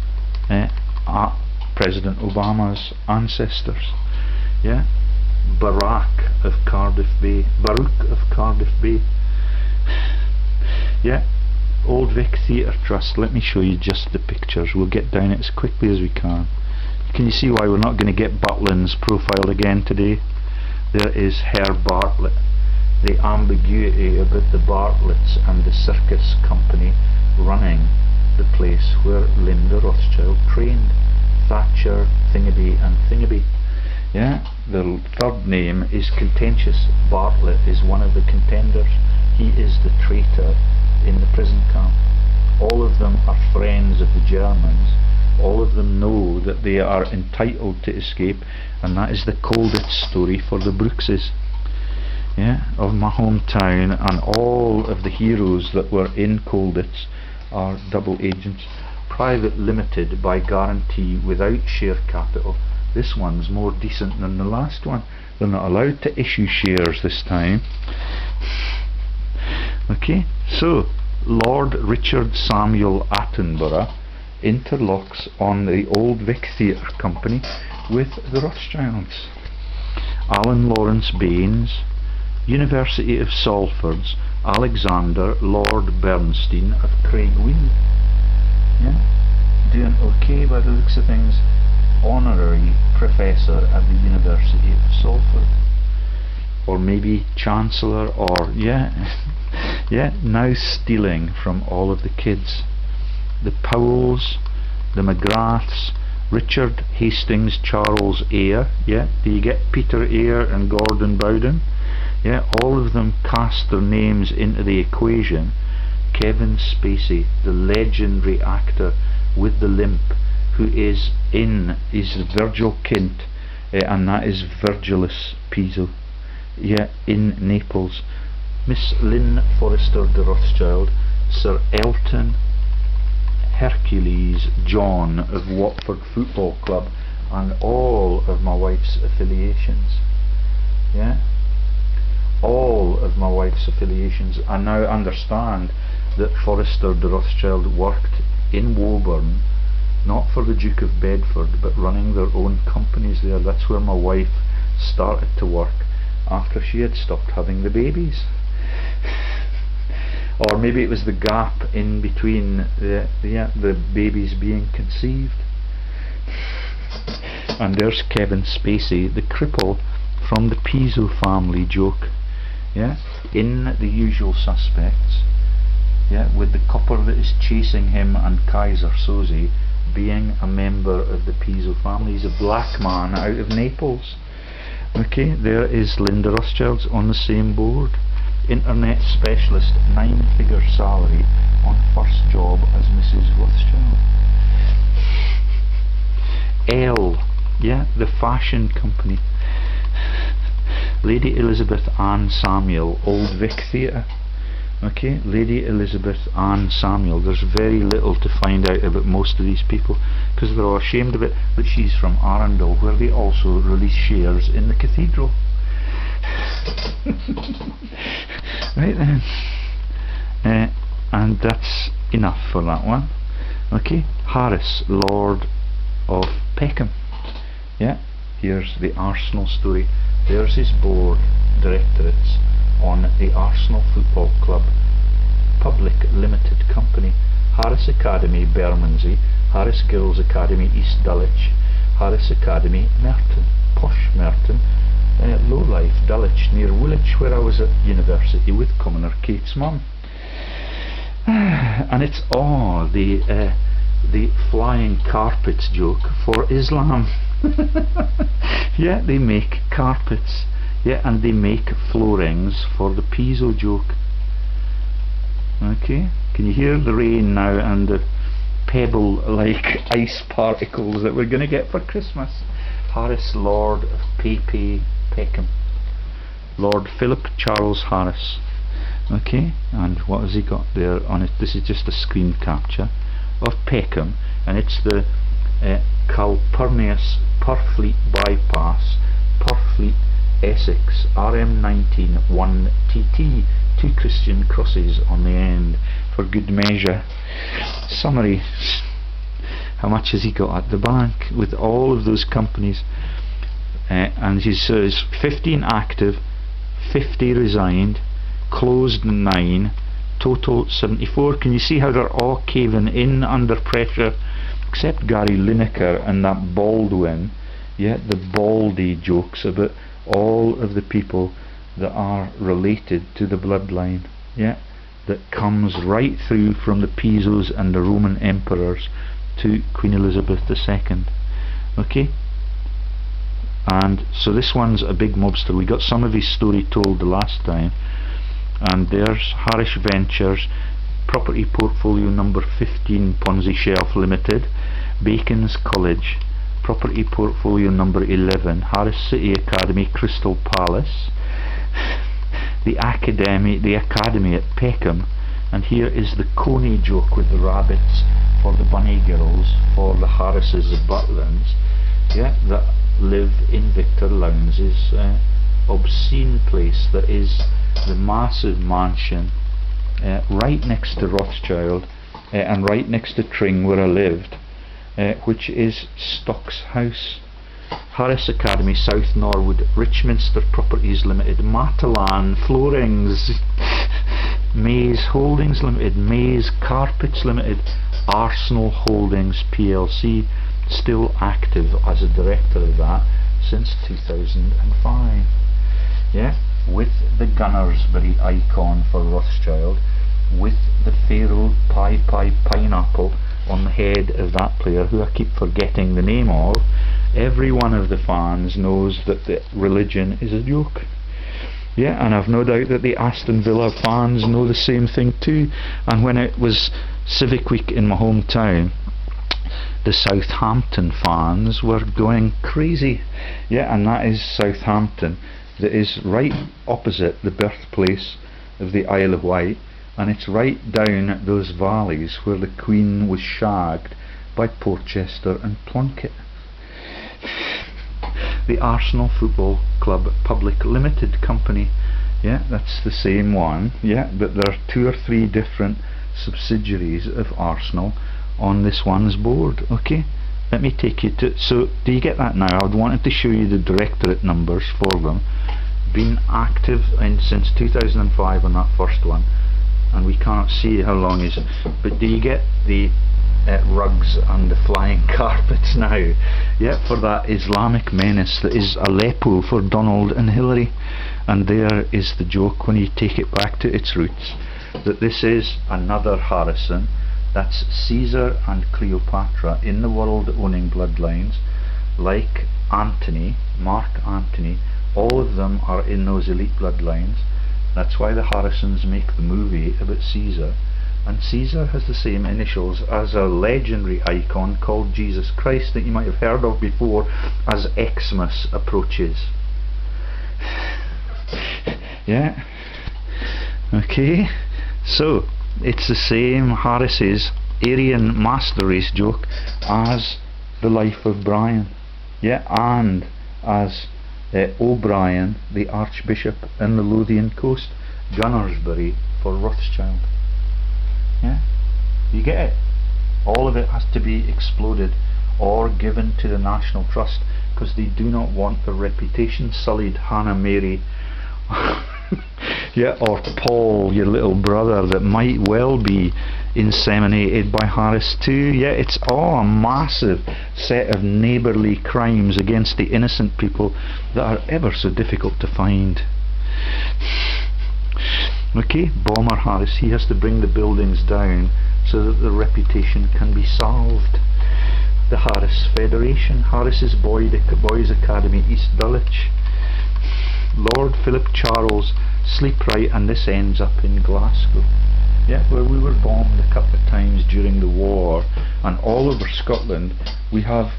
Speaker 1: President Obama's ancestors. Yeah, Baruch of Cardiff Bay. Yeah, Old Vic Theatre Trust. Let me show you just the pictures. We'll get down it as quickly as we can. Can you see why we're not going to get Butlin's profile again today? There is Herr Bartlett. The ambiguity about the Bartletts and the circus company running the place where Linda Rothschild trained. Thatcher, Thingaby and Thingaby. Yeah, the third name is contentious. Bartlett is one of the contenders. He is the traitor in the prison camp. All of them are friends of the Germans. All of them know that they are entitled to escape, and that is the Colditz story for the Brookses, yeah, of my hometown. And all of the heroes that were in Colditz are double agents, private limited by guarantee without share capital. This one's more decent than the last one. They're not allowed to issue shares this time. Okay, so Lord Richard Samuel Attenborough interlocks on the Old Vic Theatre Company with the Rothschilds. Alan Lawrence Baines, University of Salford's Alexander Lord Bernstein of Craigweed. Yeah, doing okay by the looks of things. Honorary professor at the University of Salford, or maybe Chancellor, or yeah, now stealing from all of the kids. The Powells, the McGraths, Richard Hastings, Charles Eyre. Yeah, do you get Peter Eyre and Gordon Bowden? Yeah, all of them cast their names into the equation. Kevin Spacey, the legendary actor with the limp, who is Virgil Kint, and that is Virgilus Piso, yeah, in Naples. Miss Lynn Forrester de Rothschild, Sir Elton, Hercules John of Watford Football Club, and all of my wife's affiliations. Yeah, all of my wife's affiliations. I now understand that Forrester de Rothschild worked in Woburn, not for the Duke of Bedford, but running their own companies there. That's where my wife started to work after she had stopped having the babies. Or maybe it was the gap in between the babies being conceived. And there's Kevin Spacey, the cripple from the Piso family joke, yeah, in The Usual Suspects, yeah, with the copper that is chasing him and Kaiser Soze being a member of the Piso family. He's a black man out of Naples. Okay, there is Linda Rothschild on the same board. Internet specialist, 9-figure salary on first job as Mrs. Rothschild. Elle, yeah, the fashion company. Lady Elizabeth Anne Samuel, Old Vic Theatre. Okay, Lady Elizabeth Anne Samuel. There's very little to find out about most of these people because they're all ashamed of it, but she's from Arundel, where they also release shares in the cathedral. Right then, and that's enough for that one. Okay, Harris, Lord of Peckham. Yeah, here's the Arsenal story. There's his board directorates on the Arsenal Football Club Public Limited Company. Harris Academy, Bermondsey. Harris Girls Academy, East Dulwich. Harris Academy, Merton, posh Merton. Lowlife, Dulwich, near Woolwich, where I was at university with Commoner Kate's mum. And it's the flying carpets joke for Islam. Yeah, they make carpets. Yeah, and they make floorings for the Piso joke. Okay, can you hear the rain now and the pebble-like ice particles that we're going to get for Christmas? Harris, Lord of Peckham. Lord Philip Charles Harris, Okay, and what has he got there on it? This is just a screen capture of Peckham, and it's the Calpurnius Purfleet Bypass, Purfleet Essex, RM19 1TT, 2 Christian crosses on the end for good measure. Summary: how much has he got at the bank with all of those companies? And he says 15 active, 50 resigned, closed 9, total 74. Can you see how they're all caving in under pressure, except Gary Lineker and that Baldwin? Yeah, the baldy jokes about all of the people that are related to the bloodline, yeah, that comes right through from the Pisos and the Roman emperors to Queen Elizabeth II. Okay, and so this one's a big mobster. We got some of his story told the last time, and there's Harish Ventures, property portfolio number 15, Ponzi Shelf Limited, Bacon's College, property portfolio number 11, Harris City Academy, Crystal Palace, the academy at Peckham, and here is the Coney joke with the rabbits for the bunny girls for the Harrises of Butlands, yeah, that live in Victor Lowndes' obscene place that is the massive mansion right next to Rothschild and right next to Tring where I lived, which is Stocks House. Harris Academy, South Norwood, Richminster Properties Limited, Matalan Floorings, Mays Holdings Limited, Mays Carpets Limited, Arsenal Holdings PLC, still active as a director of that since 2005. Yeah, with the Gunnersbury icon for Rothschild, with the Pharaoh pineapple on the head of that player who I keep forgetting the name of. Every one of the fans knows that the religion is a joke. Yeah, and I've no doubt that the Aston Villa fans know the same thing too. And when it was Civic Week in my hometown, the Southampton fans were going crazy. Yeah, and that is Southampton, that is right opposite the birthplace of the Isle of Wight, and it's right down those valleys where the Queen was shagged by Portchester and Plunkett. The Arsenal Football Club Public Limited Company, yeah, that's the same one, yeah, but there are 2 or 3 different subsidiaries of Arsenal on this one's board. Okay, let me take you to, so do you get that now? I wanted to show you the directorate numbers for them. Been active since 2005 on that first one, and we can't see how long is it, but do you get the rugs and the flying carpets now? Yeah, for that Islamic menace that is Aleppo for Donald and Hillary. And there is the joke, when you take it back to its roots, that this is another Harrison. That's Caesar and Cleopatra in the world owning bloodlines, like Antony, Mark Antony. All of them are in those elite bloodlines. That's why the Harrisons make the movie about Caesar, and Caesar has the same initials as a legendary icon called Jesus Christ that you might have heard of before as Xmas approaches. Yeah, okay, so it's the same Harris's Aryan Master Race joke as The Life of Brian, yeah, and as O'Brien, the Archbishop in the Lothian Coast, Gunnersbury for Rothschild. Yeah, you get it? All of it has to be exploded or given to the National Trust, because they do not want their reputation sullied. Hannah Mary yeah, or Paul, your little brother, that might well be inseminated by Harris too. Yeah, it's all a massive set of neighbourly crimes against the innocent people that are ever so difficult to find. Okay, Bomber Harris, he has to bring the buildings down so that the reputation can be salved. The Harris Federation, Harris's Boys Academy, East Dulwich. Lord Philip Charles, Sleep Right, and this ends up in Glasgow. Yeah, where we were bombed a couple of times during the war, and all over Scotland we have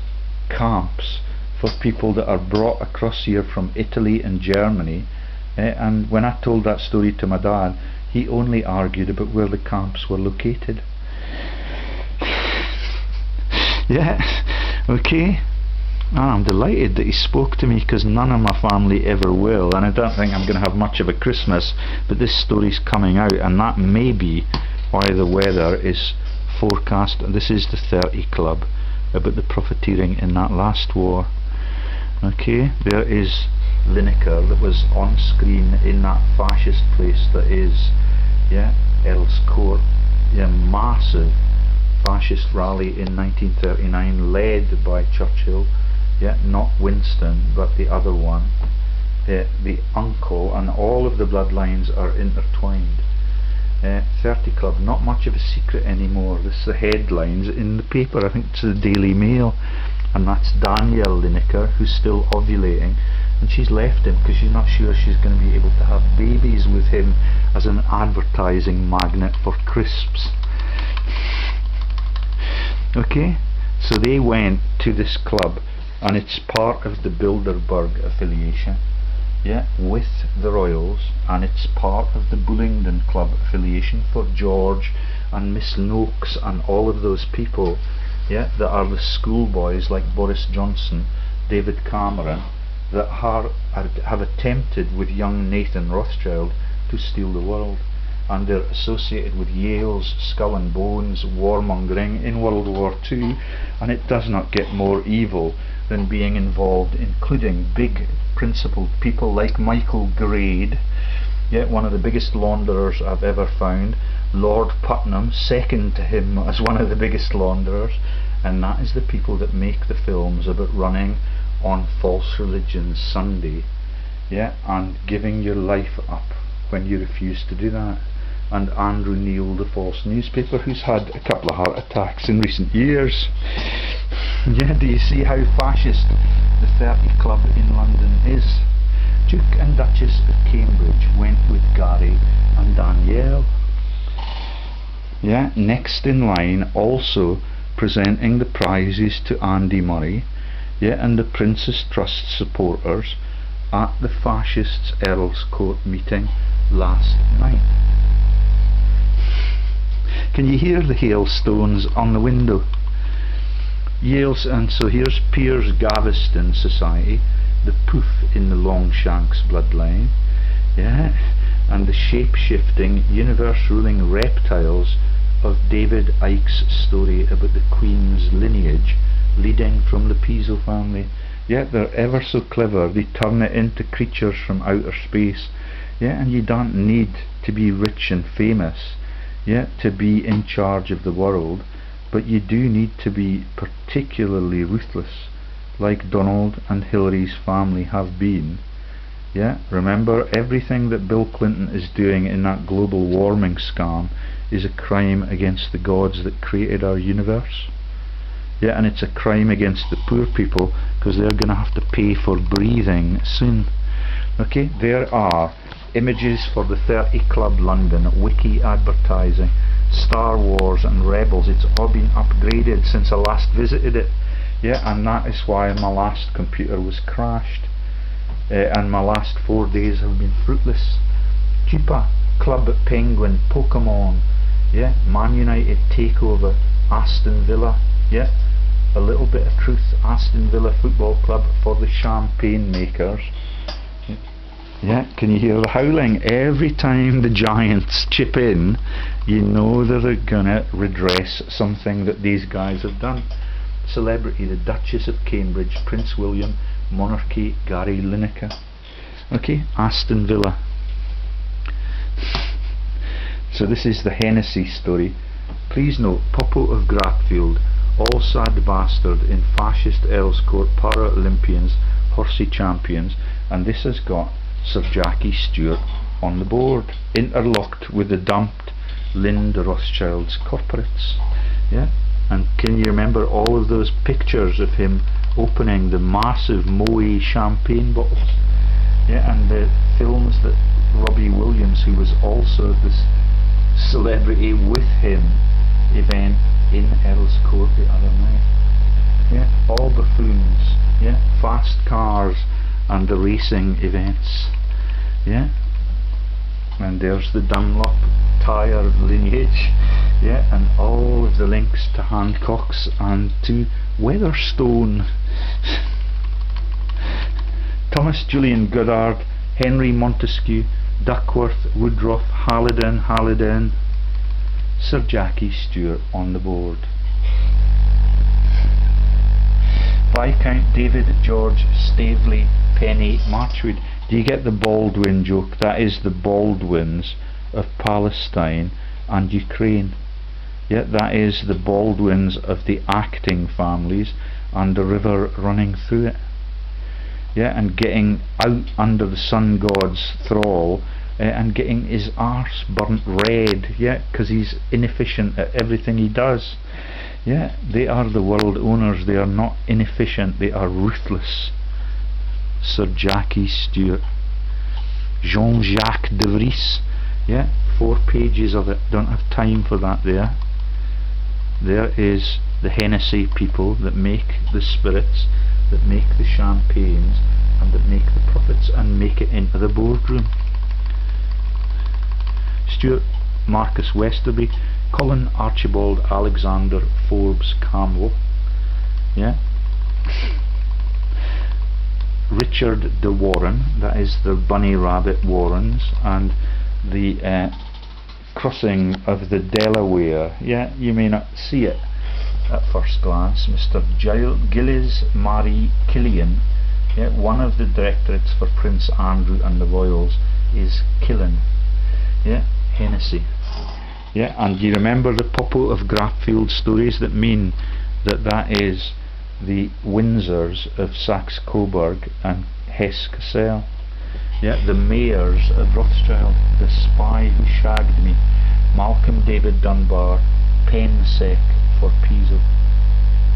Speaker 1: camps for people that are brought across here from Italy and Germany. And when I told that story to my dad, He only argued about where the camps were located. Yeah, okay. I'm delighted that he spoke to me, because none of my family ever will, and I don't think I'm going to have much of a Christmas, but this story's coming out, and that may be why the weather is forecast. This is the 30 Club, about the profiteering in that last war. Okay, there is Lineker that was on screen in that fascist place that is, yeah, Earl's Court. Yeah, massive fascist rally in 1939 led by Churchill. Yeah, not Winston but the other one, the uncle, and all of the bloodlines are intertwined. 30 Club, not much of a secret anymore. This is the headlines in the paper, I think it's the Daily Mail, and that's Danielle Lineker, who's still ovulating, and she's left him because she's not sure she's going to be able to have babies with him as an advertising magnet for crisps. Okay, so they went to this club, and it's part of the Bilderberg affiliation, yeah, with the Royals, and it's part of the Bullingdon Club affiliation for George and Miss Noakes and all of those people, yeah, that are the schoolboys like Boris Johnson, David Cameron, that have attempted with young Nathan Rothschild to steal the world, and they're associated with Yale's Skull and Bones warmongering in World War II, and it does not get more evil than being involved, including big principled people like Michael Grade, yeah, one of the biggest launderers I've ever found, Lord Putnam, second to him as one of the biggest launderers, and that is the people that make the films about running on False Religion Sunday, yeah, and giving your life up when you refuse to do that. And Andrew Neil, the false newspaper, who's had a couple of heart attacks in recent years. Yeah, do you see how fascist the 30 Club in London is? Duke and Duchess of Cambridge went with Gary and Danielle. Yeah, next in line, also presenting the prizes to Andy Murray, yeah, and the Princess Trust supporters at the fascists' Earl's Court meeting last night. Can you hear the hailstones on the window? Yale's, and so here's Piers Gaveston Society, the poof in the Longshanks bloodline, yeah, and the shape-shifting, universe-ruling reptiles of David Icke's story about the Queen's lineage leading from the Piso family. Yeah, they're ever so clever. They turn it into creatures from outer space. Yeah, and you don't need to be rich and famous, yeah, to be in charge of the world, but you do need to be particularly ruthless, like Donald and Hillary's family have been. Yeah, remember, everything that Bill Clinton is doing in that global warming scam is a crime against the gods that created our universe. Yeah, and it's a crime against the poor people, because they're going to have to pay for breathing soon. Okay, there are images for the 30 Club London, wiki advertising, Star Wars and Rebels. It's all been upgraded since I last visited it. Yeah, and that is why my last computer was crashed, and my last 4 days have been fruitless. Chupa, Club Penguin, Pokemon, yeah, Man United takeover, Aston Villa, yeah, a little bit of truth, Aston Villa Football Club for the champagne makers. Yeah, can you hear the howling? Every time the Giants chip in, you know that they're gonna redress something that these guys have done. Celebrity, the Duchess of Cambridge, Prince William, Monarchy, Gary Lineker. Okay, Aston Villa. So this is the Hennessy story. Please note, Popo of Gratfield, all sad bastard in fascist Earl's Court Paralympians, horsey champions, and this has got Sir Jackie Stewart on the board, interlocked with the dumped Lynn de Rothschild's corporates. Yeah, and can you remember all of those pictures of him opening the massive Moët champagne bottles? Yeah, and the films that Robbie Williams, who was also this celebrity with him event in Earl's Court the other night. Yeah, all buffoons. Yeah, fast cars and the racing events. Yeah, and and there's the Dunlop tyre lineage, yeah, and all of the links to Hancock's and to Weatherstone. Thomas Julian Goddard, Henry Montesquieu, Duckworth, Woodruff, Halliday, Sir Jackie Stewart on the board. Viscount David George Staveley Penny Marchwood. Do you get the Baldwin joke? That is the Baldwins of Palestine and Ukraine. Yeah, that is the Baldwins of the acting families and the river running through it. Yeah, and getting out under the sun god's thrall and getting his arse burnt red, yeah, because he's inefficient at everything he does. Yeah, they are the world owners. They are not inefficient, they are ruthless. Sir Jackie Stewart. Jean-Jacques de Vries, yeah, 4 pages of it, don't have time for that there. There is the Hennessy people that make the spirits, that make the champagnes, and that make the profits and make it into the boardroom. Stuart Marcus Westerby, Colin Archibald Alexander Forbes Campbell, yeah. Richard de Warren, that is the Bunny Rabbit Warrens, and the crossing of the Delaware, yeah, you may not see it at first glance. Mr. Gilles Marie Killian, yeah, one of the directorates for Prince Andrew and the Royals is Killen, yeah, Hennessy. Yeah, and you remember the Popo of Graffield stories that mean that that is the Windsors of Saxe-Coburg and Hesse-Kassel. Yeah, the mayors of Rothschild, the spy who shagged me, Malcolm David Dunbar, Pensec for Piso.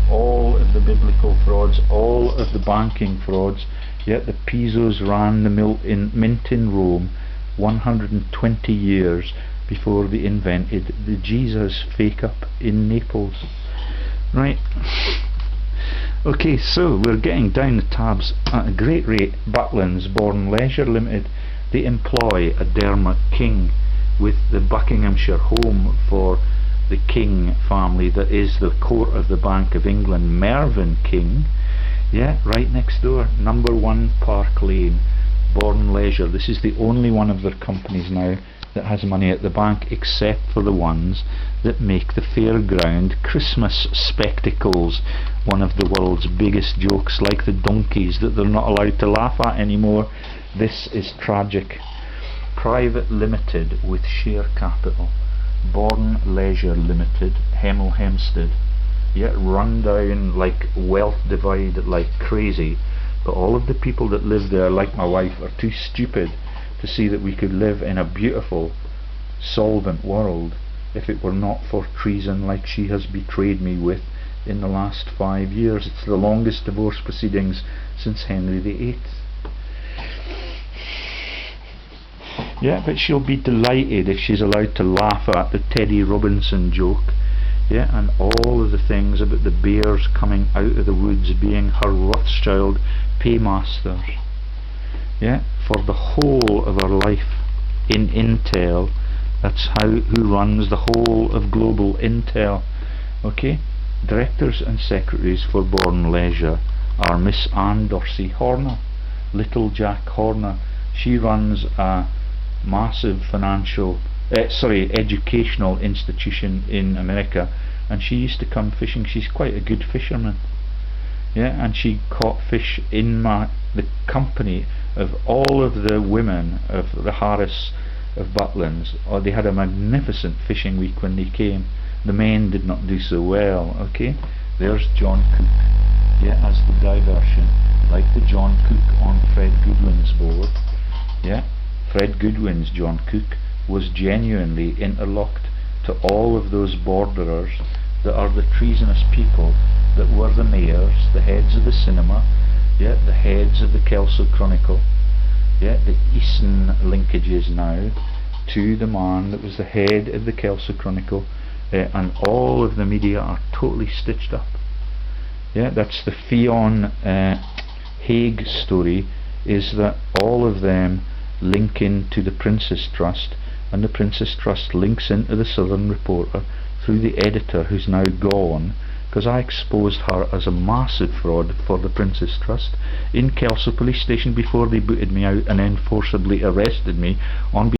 Speaker 1: All of the biblical frauds, all of the banking frauds, yet the Pisos ran the mint in Rome 120 years before they invented the Jesus fake up in Naples. Right. Okay, so we're getting down the tabs at a great rate. Butlins, Born Leisure Limited, they employ a Dermot King with the Buckinghamshire home for the King family that is the court of the Bank of England, Mervyn King, yeah, right next door, number 1 Park Lane, Born Leisure. This is the only one of their companies now that has money at the bank, except for the ones that make the fairground Christmas spectacles, one of the world's biggest jokes, like the donkeys that they're not allowed to laugh at anymore. This is tragic. Private Limited with share capital, Born Leisure Limited, Hemel Hempstead, yet run down like wealth divide like crazy, but all of the people that live there, like my wife, are too stupid to see that we could live in a beautiful, solvent world if it were not for treason like she has betrayed me with in the last 5 years. It's the longest divorce proceedings since Henry VIII. Yeah, but she'll be delighted if she's allowed to laugh at the Teddy Robinson joke, yeah, and all of the things about the bears coming out of the woods being her Rothschild paymasters. Yeah, for the whole of her life in Intel. That's who runs the whole of global Intel. Okay, directors and secretaries for Born Leisure are Miss Anne Dorsey Horner, Little Jack Horner. She runs a massive educational institution in America, and she used to come fishing. She's quite a good fisherman. Yeah, and she caught fish in the company of all of the women of the Harris of Butlins. Oh, they had a magnificent fishing week when they came. The men did not do so well. Okay, there's John Cook, yeah, as the diversion, like the John Cook on Fred Goodwin's board. Yeah, Fred Goodwin's John Cook was genuinely interlocked to all of those borderers that are the treasonous people that were the mayors, the heads of the cinema, yeah, the heads of the Kelso Chronicle, yeah, the Easton linkages now to the man that was the head of the Kelso Chronicle, and all of the media are totally stitched up. Yeah, that's the Fionn Haig story, is that all of them link into the Prince's Trust and the Princess Trust links into the Southern Reporter through the editor who's now gone, because I exposed her as a massive fraud for the Princess Trust in Kelso police station before they booted me out and then forcibly arrested me on